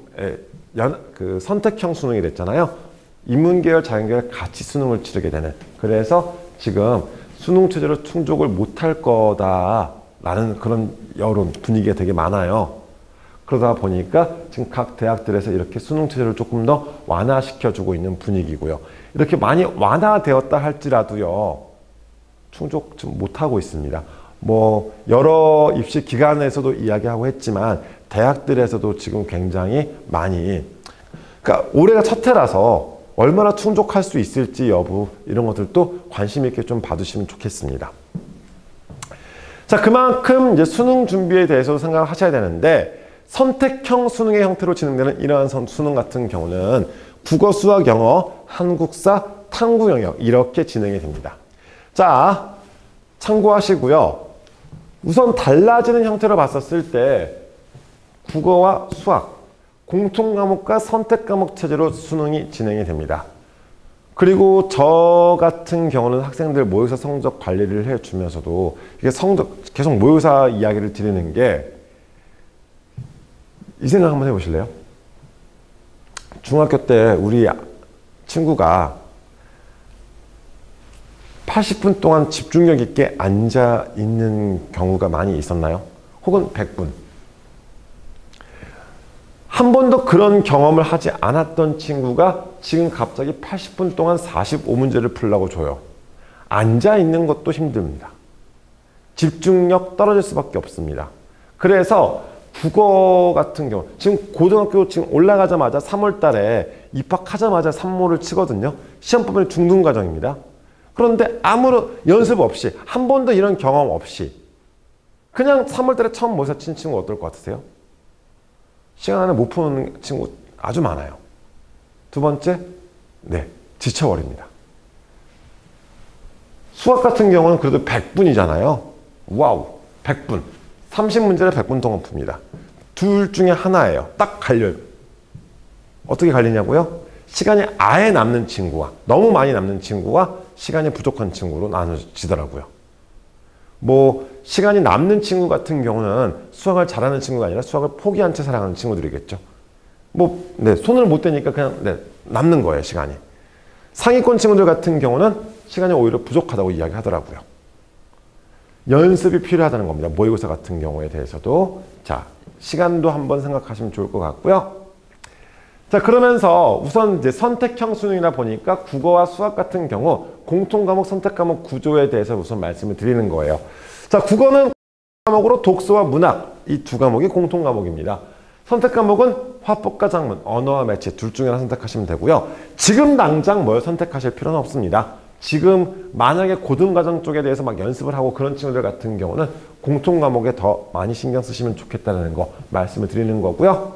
선택형 수능이 됐잖아요. 인문계열, 자연계열 같이 수능을 치르게 되는. 그래서 지금 수능 최저로 충족을 못할 거다라는 그런 여론 분위기가 되게 많아요. 그러다 보니까 지금 각 대학들에서 이렇게 수능 최저를 조금 더 완화시켜주고 있는 분위기고요. 이렇게 많이 완화되었다 할지라도요, 충족 좀 못하고 있습니다. 뭐 여러 입시 기관에서도 이야기하고 했지만 대학들에서도 지금 굉장히 많이, 그러니까 올해가 첫 해라서 얼마나 충족할 수 있을지 여부 이런 것들도 관심 있게 좀 봐주시면 좋겠습니다. 자, 그만큼 이제 수능 준비에 대해서도 생각을 하셔야 되는데 선택형 수능의 형태로 진행되는 이러한 수능 같은 경우는 국어, 수학, 영어, 한국사, 탐구 영역 이렇게 진행이 됩니다. 자, 참고하시고요. 우선 달라지는 형태로 봤었을 때 국어와 수학, 공통과목과 선택과목 체제로 수능이 진행이 됩니다. 그리고 저 같은 경우는 학생들 모의고사 성적 관리를 해주면서도 이게 계속 모의고사 이야기를 드리는 게 이 생각 한번 해보실래요? 중학교 때 우리 친구가 80분 동안 집중력 있게 앉아 있는 경우가 많이 있었나요? 혹은 100분. 한 번도 그런 경험을 하지 않았던 친구가 지금 갑자기 80분 동안 45문제를 풀라고 줘요. 앉아 있는 것도 힘듭니다. 집중력 떨어질 수밖에 없습니다. 그래서 국어 같은 경우 지금 고등학교 지금 올라가자마자 3월 달에 입학하자마자 산모를 치거든요. 시험 보면 중등 과정입니다. 그런데 아무런 연습 없이 한 번도 이런 경험 없이 그냥 3월 달에 처음 모의고사 친 친구 어떨 것 같으세요? 시간 안에 못 푸는 친구 아주 많아요. 두 번째, 네, 지쳐버립니다. 수학 같은 경우는 그래도 100분이잖아요. 와우, 100분. 30문제를 100분 동안 풉니다. 둘 중에 하나예요. 딱 갈려요. 어떻게 갈리냐고요? 시간이 아예 남는 친구와 너무 많이 남는 친구와 시간이 부족한 친구로 나눠지더라고요. 뭐 시간이 남는 친구 같은 경우는 수학을 잘하는 친구가 아니라 수학을 포기한 채 살아가는 친구들이겠죠. 뭐 네, 손을 못 대니까 그냥 네, 남는 거예요, 시간이. 상위권 친구들 같은 경우는 시간이 오히려 부족하다고 이야기하더라고요. 연습이 필요하다는 겁니다. 모의고사 같은 경우에 대해서도. 자, 시간도 한번 생각하시면 좋을 것 같고요. 자, 그러면서 우선 이제 선택형 수능이다 보니까 국어와 수학 같은 경우 공통과목, 선택과목 구조에 대해서 우선 말씀을 드리는 거예요. 자, 국어는 과목으로 독서와 문학 이 두 과목이 공통과목입니다. 선택과목은 화법과 작문, 언어와 매체 둘 중에 하나 선택하시면 되고요. 지금 당장 뭘 선택하실 필요는 없습니다. 지금 만약에 고등과정 쪽에 대해서 막 연습을 하고 그런 친구들 같은 경우는 공통과목에 더 많이 신경 쓰시면 좋겠다는 거 말씀을 드리는 거고요.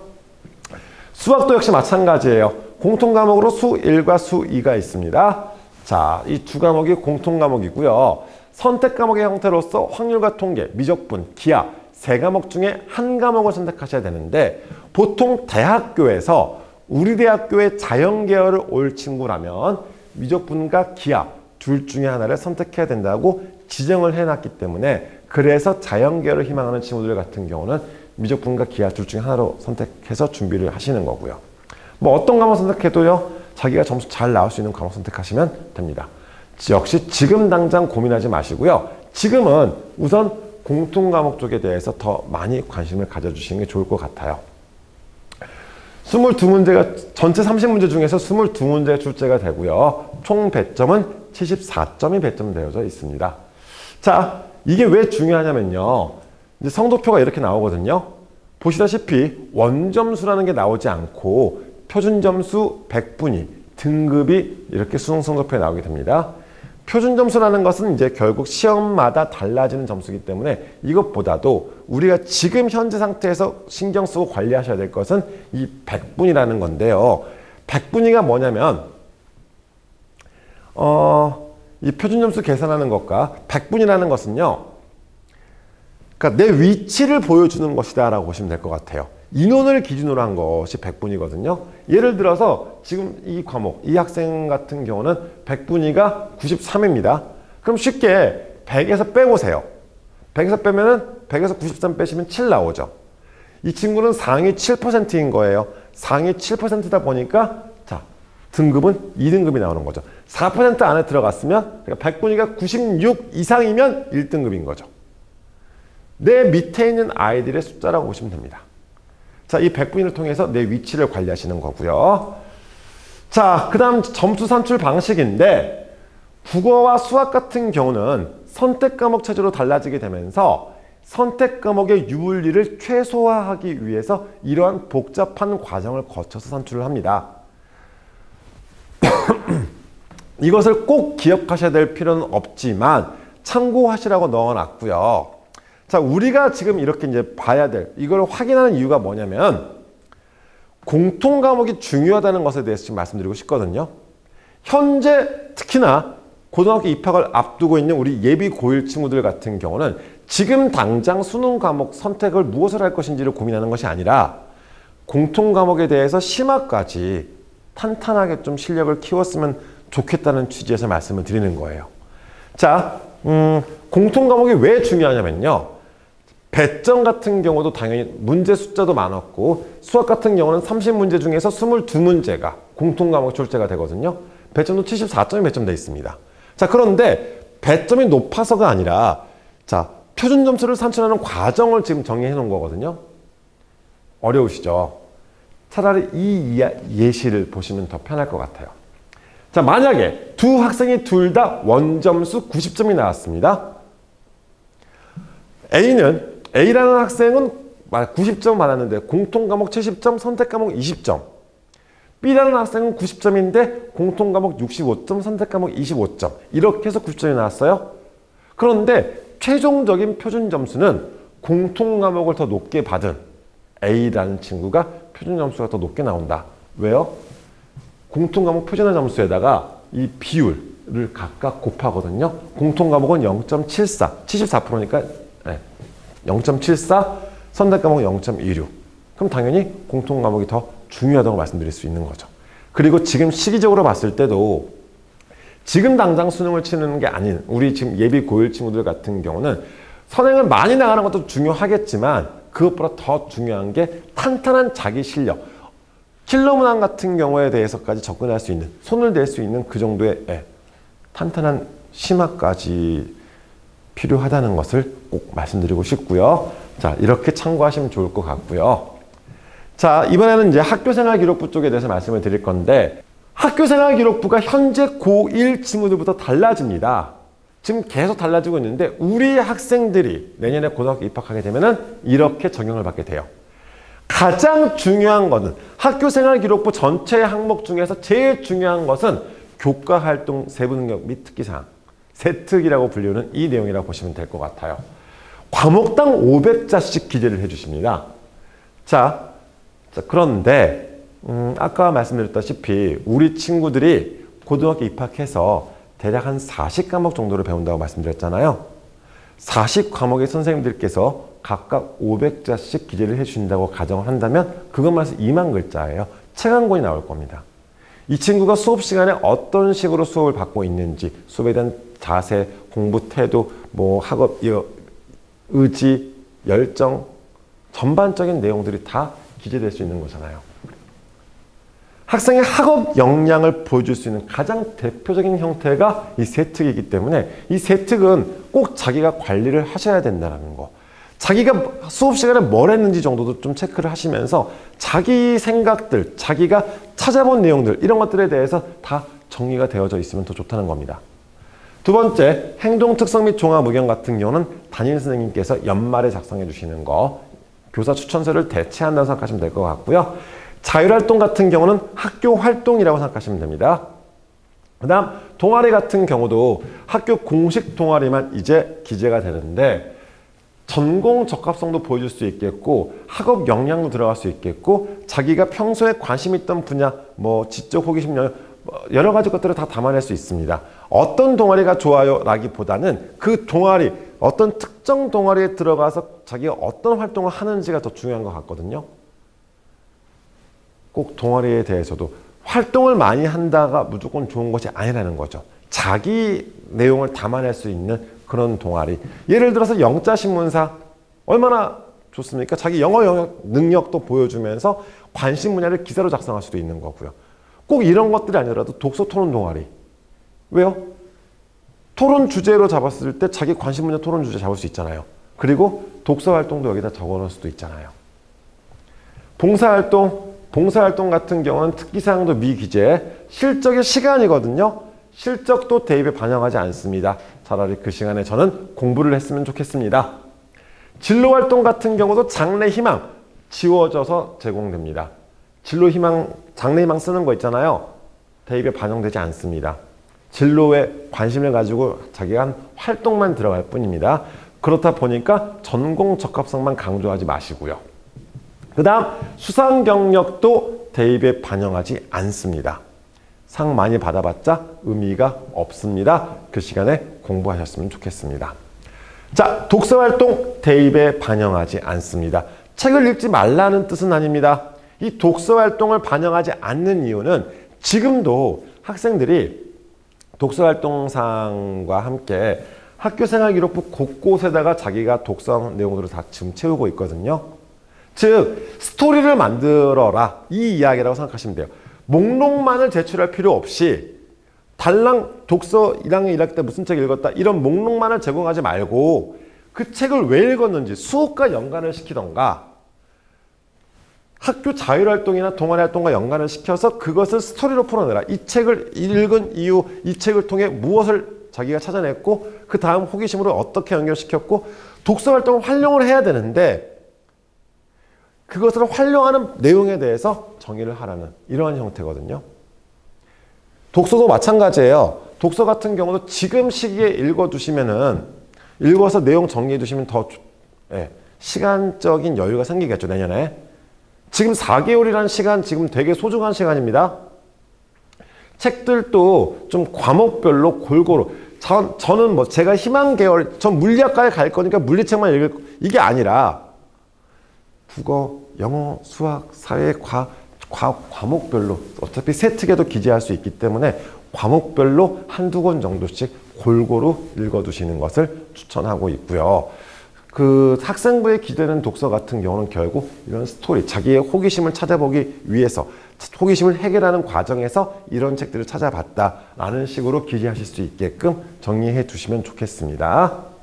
수학도 역시 마찬가지예요. 공통과목으로 수1과 수2가 있습니다. 자, 이 두 과목이 공통과목이고요. 선택과목의 형태로서 확률과 통계, 미적분, 기하 세 과목 중에 한 과목을 선택하셔야 되는데 보통 대학교에서 우리 대학교의 자연계열을 올 친구라면 미적분과 기하 둘 중에 하나를 선택해야 된다고 지정을 해놨기 때문에 그래서 자연계열을 희망하는 친구들 같은 경우는 미적분과 기하 둘 중에 하나로 선택해서 준비를 하시는 거고요. 뭐 어떤 과목 선택해도요. 자기가 점수 잘 나올 수 있는 과목 선택하시면 됩니다. 역시 지금 당장 고민하지 마시고요. 지금은 우선 공통과목 쪽에 대해서 더 많이 관심을 가져주시는 게 좋을 것 같아요. 22문제가 전체 30문제 중에서 22문제가 출제가 되고요. 총 배점은 74점이 배점되어져 있습니다. 자, 이게 왜 중요하냐면요. 이제 성적표가 이렇게 나오거든요. 보시다시피 원점수라는 게 나오지 않고 표준점수 100분위 등급이 이렇게 수능 성적표에 나오게 됩니다. 표준 점수라는 것은 이제 결국 시험마다 달라지는 점수이기 때문에 이것보다도 우리가 지금 현재 상태에서 신경 쓰고 관리하셔야 될 것은 이 100분이라는 건데요. 100분위가 뭐냐면 이 표준 점수 계산하는 것과 100분이라는 것은요. 그러니까 내 위치를 보여주는 것이다 라고 보시면 될 것 같아요. 인원을 기준으로 한 것이 100분이거든요. 예를 들어서 지금 이 과목, 이 학생 같은 경우는 100분위가 93입니다. 그럼 쉽게 100에서 빼보세요. 100에서 빼면은 100에서 93 빼시면 7 나오죠. 이 친구는 상위 7%인 거예요. 상위 7%다 보니까 자, 등급은 2등급이 나오는 거죠. 4% 안에 들어갔으면 그러니까 100분위가 96 이상이면 1등급인 거죠. 내 밑에 있는 아이들의 숫자라고 보시면 됩니다. 자, 이 100분위를 통해서 내 위치를 관리하시는 거고요. 자, 그 다음 점수 산출 방식인데 국어와 수학 같은 경우는 선택 과목 체제로 달라지게 되면서 선택 과목의 유불리를 최소화하기 위해서 이러한 복잡한 과정을 거쳐서 산출을 합니다. 이것을 꼭 기억하셔야 될 필요는 없지만 참고하시라고 넣어놨고요. 자, 우리가 지금 이렇게 이제 봐야 될, 이걸 확인하는 이유가 뭐냐면, 공통 과목이 중요하다는 것에 대해서 지금 말씀드리고 싶거든요. 현재 특히나 고등학교 입학을 앞두고 있는 우리 예비 고1 친구들 같은 경우는 지금 당장 수능 과목 선택을 무엇을 할 것인지를 고민하는 것이 아니라 공통 과목에 대해서 심화까지 탄탄하게 좀 실력을 키웠으면 좋겠다는 취지에서 말씀을 드리는 거예요. 자, 공통 과목이 왜 중요하냐면요. 배점 같은 경우도 당연히 문제 숫자도 많았고 수학 같은 경우는 30문제 중에서 22문제가 공통 과목 출제가 되거든요. 배점도 74점이 배점되어 있습니다. 자, 그런데 배점이 높아서가 아니라 자, 표준 점수를 산출하는 과정을 지금 정리해 놓은 거거든요. 어려우시죠? 차라리 이 예시를 보시면 더 편할 것 같아요. 자, 만약에 두 학생이 둘 다 원점수 90점이 나왔습니다. A라는 학생은 90점 받았는데 공통 과목 70점, 선택 과목 20점. B라는 학생은 90점인데 공통 과목 65점, 선택 과목 25점. 이렇게 해서 90점이 나왔어요. 그런데 최종적인 표준 점수는 공통 과목을 더 높게 받은 A라는 친구가 표준 점수가 더 높게 나온다. 왜요? 공통 과목 표준화 점수에다가 이 비율을 각각 곱하거든요. 공통 과목은 0.74, 74%니까 0.74, 선택 과목 0.26. 그럼 당연히 공통 과목이 더 중요하다고 말씀드릴 수 있는 거죠. 그리고 지금 시기적으로 봤을 때도 지금 당장 수능을 치는 게 아닌 우리 지금 예비 고1 친구들 같은 경우는 선행을 많이 나가는 것도 중요하겠지만 그것보다 더 중요한 게 탄탄한 자기 실력. 킬러 문항 같은 경우에 대해서까지 접근할 수 있는, 손을 댈 수 있는 그 정도의 탄탄한 심화까지 필요하다는 것을 꼭 말씀드리고 싶고요. 자, 이렇게 참고하시면 좋을 것 같고요. 자, 이번에는 이제 학교생활기록부 쪽에 대해서 말씀을 드릴 건데 학교생활기록부가 현재 고1 친구들부터 달라집니다. 지금 계속 달라지고 있는데 우리 학생들이 내년에 고등학교 입학하게 되면은 이렇게 적용을 받게 돼요. 가장 중요한 것은 학교생활기록부 전체 항목 중에서 제일 중요한 것은 교과활동 세부능력 및 특기사항, 세특이라고 불리는 이 내용이라고 보시면 될 것 같아요. 과목당 500자씩 기재를 해주십니다. 자, 그런데 아까 말씀드렸다시피 우리 친구들이 고등학교 입학해서 대략 한 40과목 정도를 배운다고 말씀드렸잖아요. 40과목의 선생님들께서 각각 500자씩 기재를 해주신다고 가정을 한다면 그것만 해서 2만 글자예요. 책 한 권이 나올 겁니다. 이 친구가 수업 시간에 어떤 식으로 수업을 받고 있는지, 수업에 대한 자세, 공부 태도, 뭐 학업 의지, 열정, 전반적인 내용들이 다 기재될 수 있는 거잖아요. 학생의 학업 역량을 보여줄 수 있는 가장 대표적인 형태가 이 세특이기 때문에 이 세특은 꼭 자기가 관리를 하셔야 된다는 거. 자기가 수업 시간에 뭘 했는지 정도도 좀 체크를 하시면서 자기 생각들, 자기가 찾아본 내용들 이런 것들에 대해서 다 정리가 되어져 있으면 더 좋다는 겁니다. 두 번째, 행동 특성 및 종합 의견 같은 경우는 담임 선생님께서 연말에 작성해 주시는 거, 교사 추천서를 대체한다고 생각하시면 될 것 같고요. 자율활동 같은 경우는 학교 활동이라고 생각하시면 됩니다. 그 다음 동아리 같은 경우도 학교 공식 동아리만 이제 기재가 되는데 전공 적합성도 보여줄 수 있겠고 학업 역량도 들어갈 수 있겠고 자기가 평소에 관심 있던 분야 뭐 지적 호기심 여러 가지 것들을 다 담아낼 수 있습니다. 어떤 동아리가 좋아요 라기보다는 그 동아리 어떤 특정 동아리에 들어가서 자기가 어떤 활동을 하는지가 더 중요한 것 같거든요. 꼭 동아리에 대해서도 활동을 많이 한다가 무조건 좋은 것이 아니라는 거죠. 자기 내용을 담아낼 수 있는 그런 동아리. 예를 들어서 영자신문사 얼마나 좋습니까? 자기 영어 능력도 보여주면서 관심 분야를 기사로 작성할 수도 있는 거고요. 꼭 이런 것들이 아니더라도 독서 토론 동아리. 왜요? 토론 주제로 잡았을 때 자기 관심 분야 토론 주제 잡을 수 있잖아요. 그리고 독서 활동도 여기다 적어놓을 수도 있잖아요. 봉사활동 같은 경우는 특기사항도 미기재, 실적의 시간이거든요. 실적도 대입에 반영하지 않습니다. 차라리 그 시간에 저는 공부를 했으면 좋겠습니다. 진로활동 같은 경우도 장래희망 지워져서 제공됩니다. 진로희망, 장래희망 쓰는 거 있잖아요. 대입에 반영되지 않습니다. 진로에 관심을 가지고 자기가 한 활동만 들어갈 뿐입니다. 그렇다 보니까 전공 적합성만 강조하지 마시고요. 그 다음 수상 경력도 대입에 반영하지 않습니다. 상 많이 받아봤자 의미가 없습니다. 그 시간에 공부하셨으면 좋겠습니다. 자, 독서활동 대입에 반영하지 않습니다. 책을 읽지 말라는 뜻은 아닙니다. 이 독서활동을 반영하지 않는 이유는 지금도 학생들이 독서활동상과 함께 학교생활기록부 곳곳에다가 자기가 독서한 내용들을 다 지금 채우고 있거든요. 즉 스토리를 만들어라 이 이야기라고 생각하시면 돼요. 목록만을 제출할 필요 없이 달랑 독서 1학년 1학기 때 무슨 책 읽었다 이런 목록만을 제공하지 말고 그 책을 왜 읽었는지 수업과 연관을 시키던가 학교 자율활동이나 동아리활동과 연관을 시켜서 그것을 스토리로 풀어내라. 이 책을 읽은 이유, 이 책을 통해 무엇을 자기가 찾아냈고 그 다음 호기심으로 어떻게 연결시켰고 독서활동을 활용을 해야 되는데 그것을 활용하는 내용에 대해서 정의를 하라는 이러한 형태거든요. 독서도 마찬가지예요. 독서 같은 경우도 지금 시기에 읽어두시면은 읽어서 내용 정리해 두시면 더 시간적인 여유가 생기겠죠. 내년에. 지금 4개월이라는 시간 지금 되게 소중한 시간입니다. 책들도 좀 과목별로 골고루 저는 뭐 제가 희망 계열 전 물리학과에 갈 거니까 물리책만 읽을 이게 아니라 국어, 영어, 수학, 사회, 과목별로 어차피 세특에도 기재할 수 있기 때문에 과목별로 한두 권 정도씩 골고루 읽어두시는 것을 추천하고 있고요. 그 학생부에 기재되는 독서 같은 경우는 결국 이런 스토리, 자기의 호기심을 찾아보기 위해서 호기심을 해결하는 과정에서 이런 책들을 찾아봤다라는 식으로 기재하실 수 있게끔 정리해 두시면 좋겠습니다.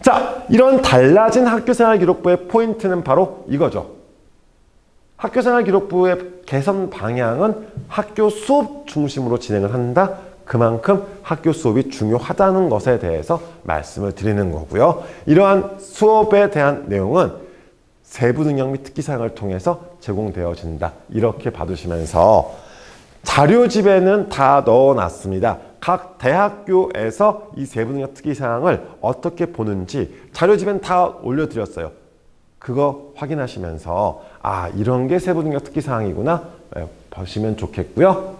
자, 이런 달라진 학교생활기록부의 포인트는 바로 이거죠. 학교생활기록부의 개선 방향은 학교 수업 중심으로 진행을 한다. 그만큼 학교 수업이 중요하다는 것에 대해서 말씀을 드리는 거고요. 이러한 수업에 대한 내용은 세부 능력 및 특기사항을 통해서 제공되어진다. 이렇게 봐두시면서 자료집에는 다 넣어놨습니다. 각 대학교에서 이 세부 능력 특기사항을 어떻게 보는지 자료집엔 다 올려드렸어요. 그거 확인하시면서 아, 이런 게 세부 능력 특기사항이구나 보시면 좋겠고요.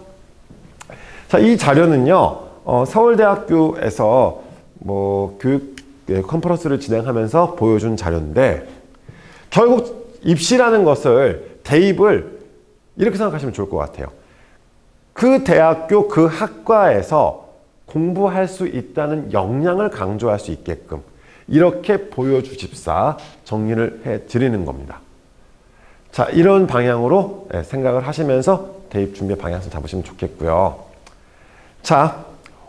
자, 이 자료는요, 서울대학교에서 뭐 교육 컨퍼런스를 진행하면서 보여준 자료인데, 결국 입시라는 것을 대입을 이렇게 생각하시면 좋을 것 같아요. 그 대학교, 그 학과에서 공부할 수 있다는 역량을 강조할 수 있게끔 이렇게 보여주십사 정리를 해 드리는 겁니다. 자, 이런 방향으로 생각을 하시면서 대입 준비 방향을 잡으시면 좋겠고요. 자,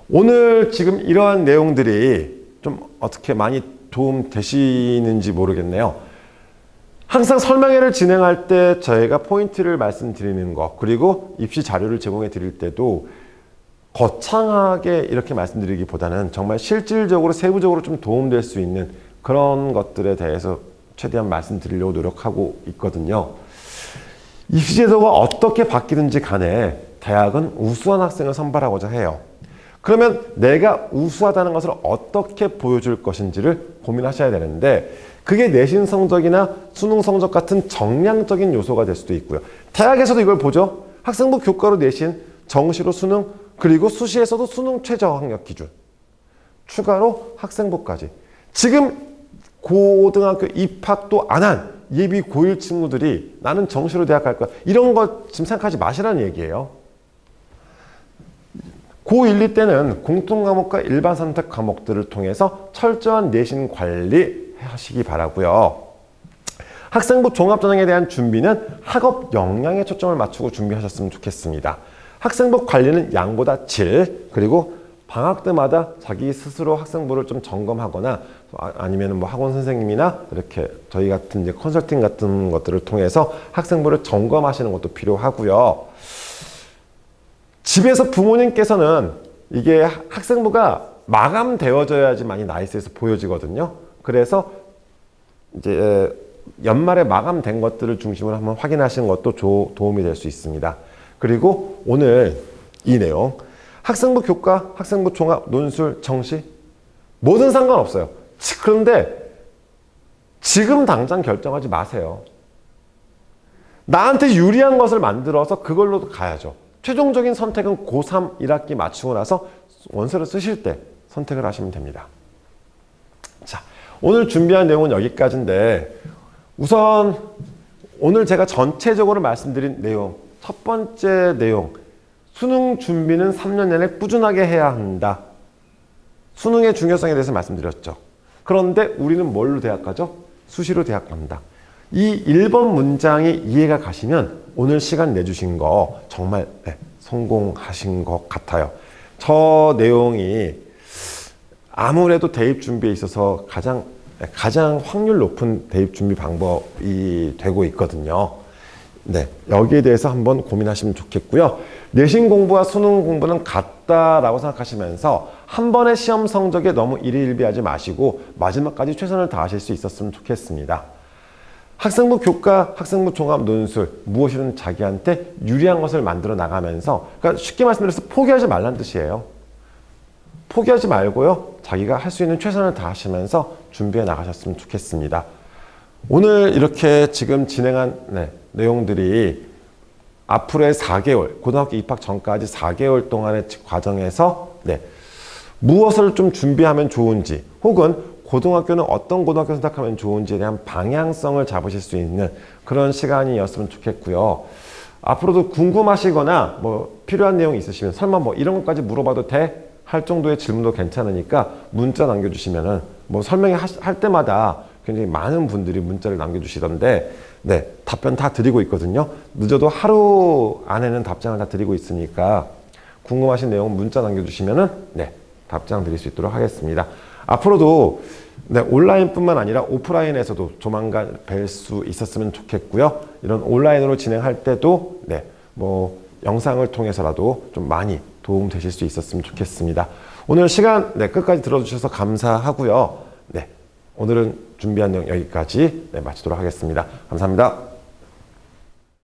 오늘 지금 이러한 내용들이 좀 어떻게 많이 도움 되시는지 모르겠네요. 항상 설명회를 진행할 때 저희가 포인트를 말씀드리는 것, 그리고 입시 자료를 제공해 드릴 때도 거창하게 이렇게 말씀드리기보다는 정말 실질적으로 세부적으로 좀 도움될 수 있는 그런 것들에 대해서 최대한 말씀드리려고 노력하고 있거든요. 입시 제도가 어떻게 바뀌든지 간에 대학은 우수한 학생을 선발하고자 해요. 그러면 내가 우수하다는 것을 어떻게 보여줄 것인지를 고민하셔야 되는데, 그게 내신 성적이나 수능 성적 같은 정량적인 요소가 될 수도 있고요. 대학에서도 이걸 보죠. 학생부 교과로 내신, 정시로 수능, 그리고 수시에서도 수능 최저 학력 기준, 추가로 학생부까지. 지금 고등학교 입학도 안 한 예비 고1 친구들이 나는 정시로 대학 갈 거야, 이런 거 지금 생각하지 마시라는 얘기예요. 고1, 2 때는 공통과목과 일반 선택 과목들을 통해서 철저한 내신 관리 하시기 바라고요. 학생부 종합전형에 대한 준비는 학업 역량에 초점을 맞추고 준비하셨으면 좋겠습니다. 학생부 관리는 양보다 질, 그리고 방학 때마다 자기 스스로 학생부를 좀 점검하거나 아니면 뭐 학원 선생님이나 이렇게 저희 같은 이제 컨설팅 같은 것들을 통해서 학생부를 점검하시는 것도 필요하고요. 집에서 부모님께서는 이게 학생부가 마감되어져야지만이 나이스에서 보여지거든요. 그래서 이제 연말에 마감된 것들을 중심으로 한번 확인하시는 것도 도움이 될 수 있습니다. 그리고 오늘 이 내용, 학생부 교과, 학생부 종합, 논술, 정시 뭐든 상관없어요. 그런데 지금 당장 결정하지 마세요. 나한테 유리한 것을 만들어서 그걸로 가야죠. 최종적인 선택은 고3 1학기 마치고 나서 원서를 쓰실 때 선택을 하시면 됩니다. 자, 오늘 준비한 내용은 여기까지인데, 우선 오늘 제가 전체적으로 말씀드린 내용, 첫 번째 내용, 수능 준비는 3년 내내 꾸준하게 해야 한다. 수능의 중요성에 대해서 말씀드렸죠. 그런데 우리는 뭘로 대학 가죠? 수시로 대학 간다. 이 1번 문장이 이해가 가시면 오늘 시간 내주신 거 정말 성공하신 것 같아요. 저 내용이 아무래도 대입 준비에 있어서 가장 확률 높은 대입 준비 방법이 되고 있거든요. 네, 여기에 대해서 한번 고민하시면 좋겠고요. 내신 공부와 수능 공부는 같다라고 생각하시면서 한 번의 시험 성적에 너무 일희일비하지 마시고 마지막까지 최선을 다하실 수 있었으면 좋겠습니다. 학생부 교과, 학생부 종합, 논술 무엇이든 자기한테 유리한 것을 만들어 나가면서, 그러니까 쉽게 말씀드려서 포기하지 말란 뜻이에요. 포기하지 말고요, 자기가 할 수 있는 최선을 다하시면서 준비해 나가셨으면 좋겠습니다. 오늘 이렇게 지금 진행한 내용들이 앞으로의 4개월, 고등학교 입학 전까지 4개월 동안의 과정에서 무엇을 좀 준비하면 좋은지, 혹은 고등학교는 어떤 고등학교 선택하면 좋은지에 대한 방향성을 잡으실 수 있는 그런 시간이었으면 좋겠고요. 앞으로도 궁금하시거나 뭐 필요한 내용이 있으시면 설마 뭐 이런 것까지 물어봐도 돼? 할 정도의 질문도 괜찮으니까 문자 남겨주시면은 뭐 설명할 때마다 굉장히 많은 분들이 문자를 남겨주시던데 답변 다 드리고 있거든요. 늦어도 하루 안에는 답장을 다 드리고 있으니까 궁금하신 내용 문자 남겨주시면은 답장 드릴 수 있도록 하겠습니다. 앞으로도 온라인뿐만 아니라 오프라인에서도 조만간 뵐 수 있었으면 좋겠고요. 이런 온라인으로 진행할 때도 뭐 영상을 통해서라도 좀 많이 도움 되실 수 있었으면 좋겠습니다. 오늘 시간 끝까지 들어주셔서 감사하고요. 오늘은 준비한 내용 여기까지 마치도록 하겠습니다. 감사합니다.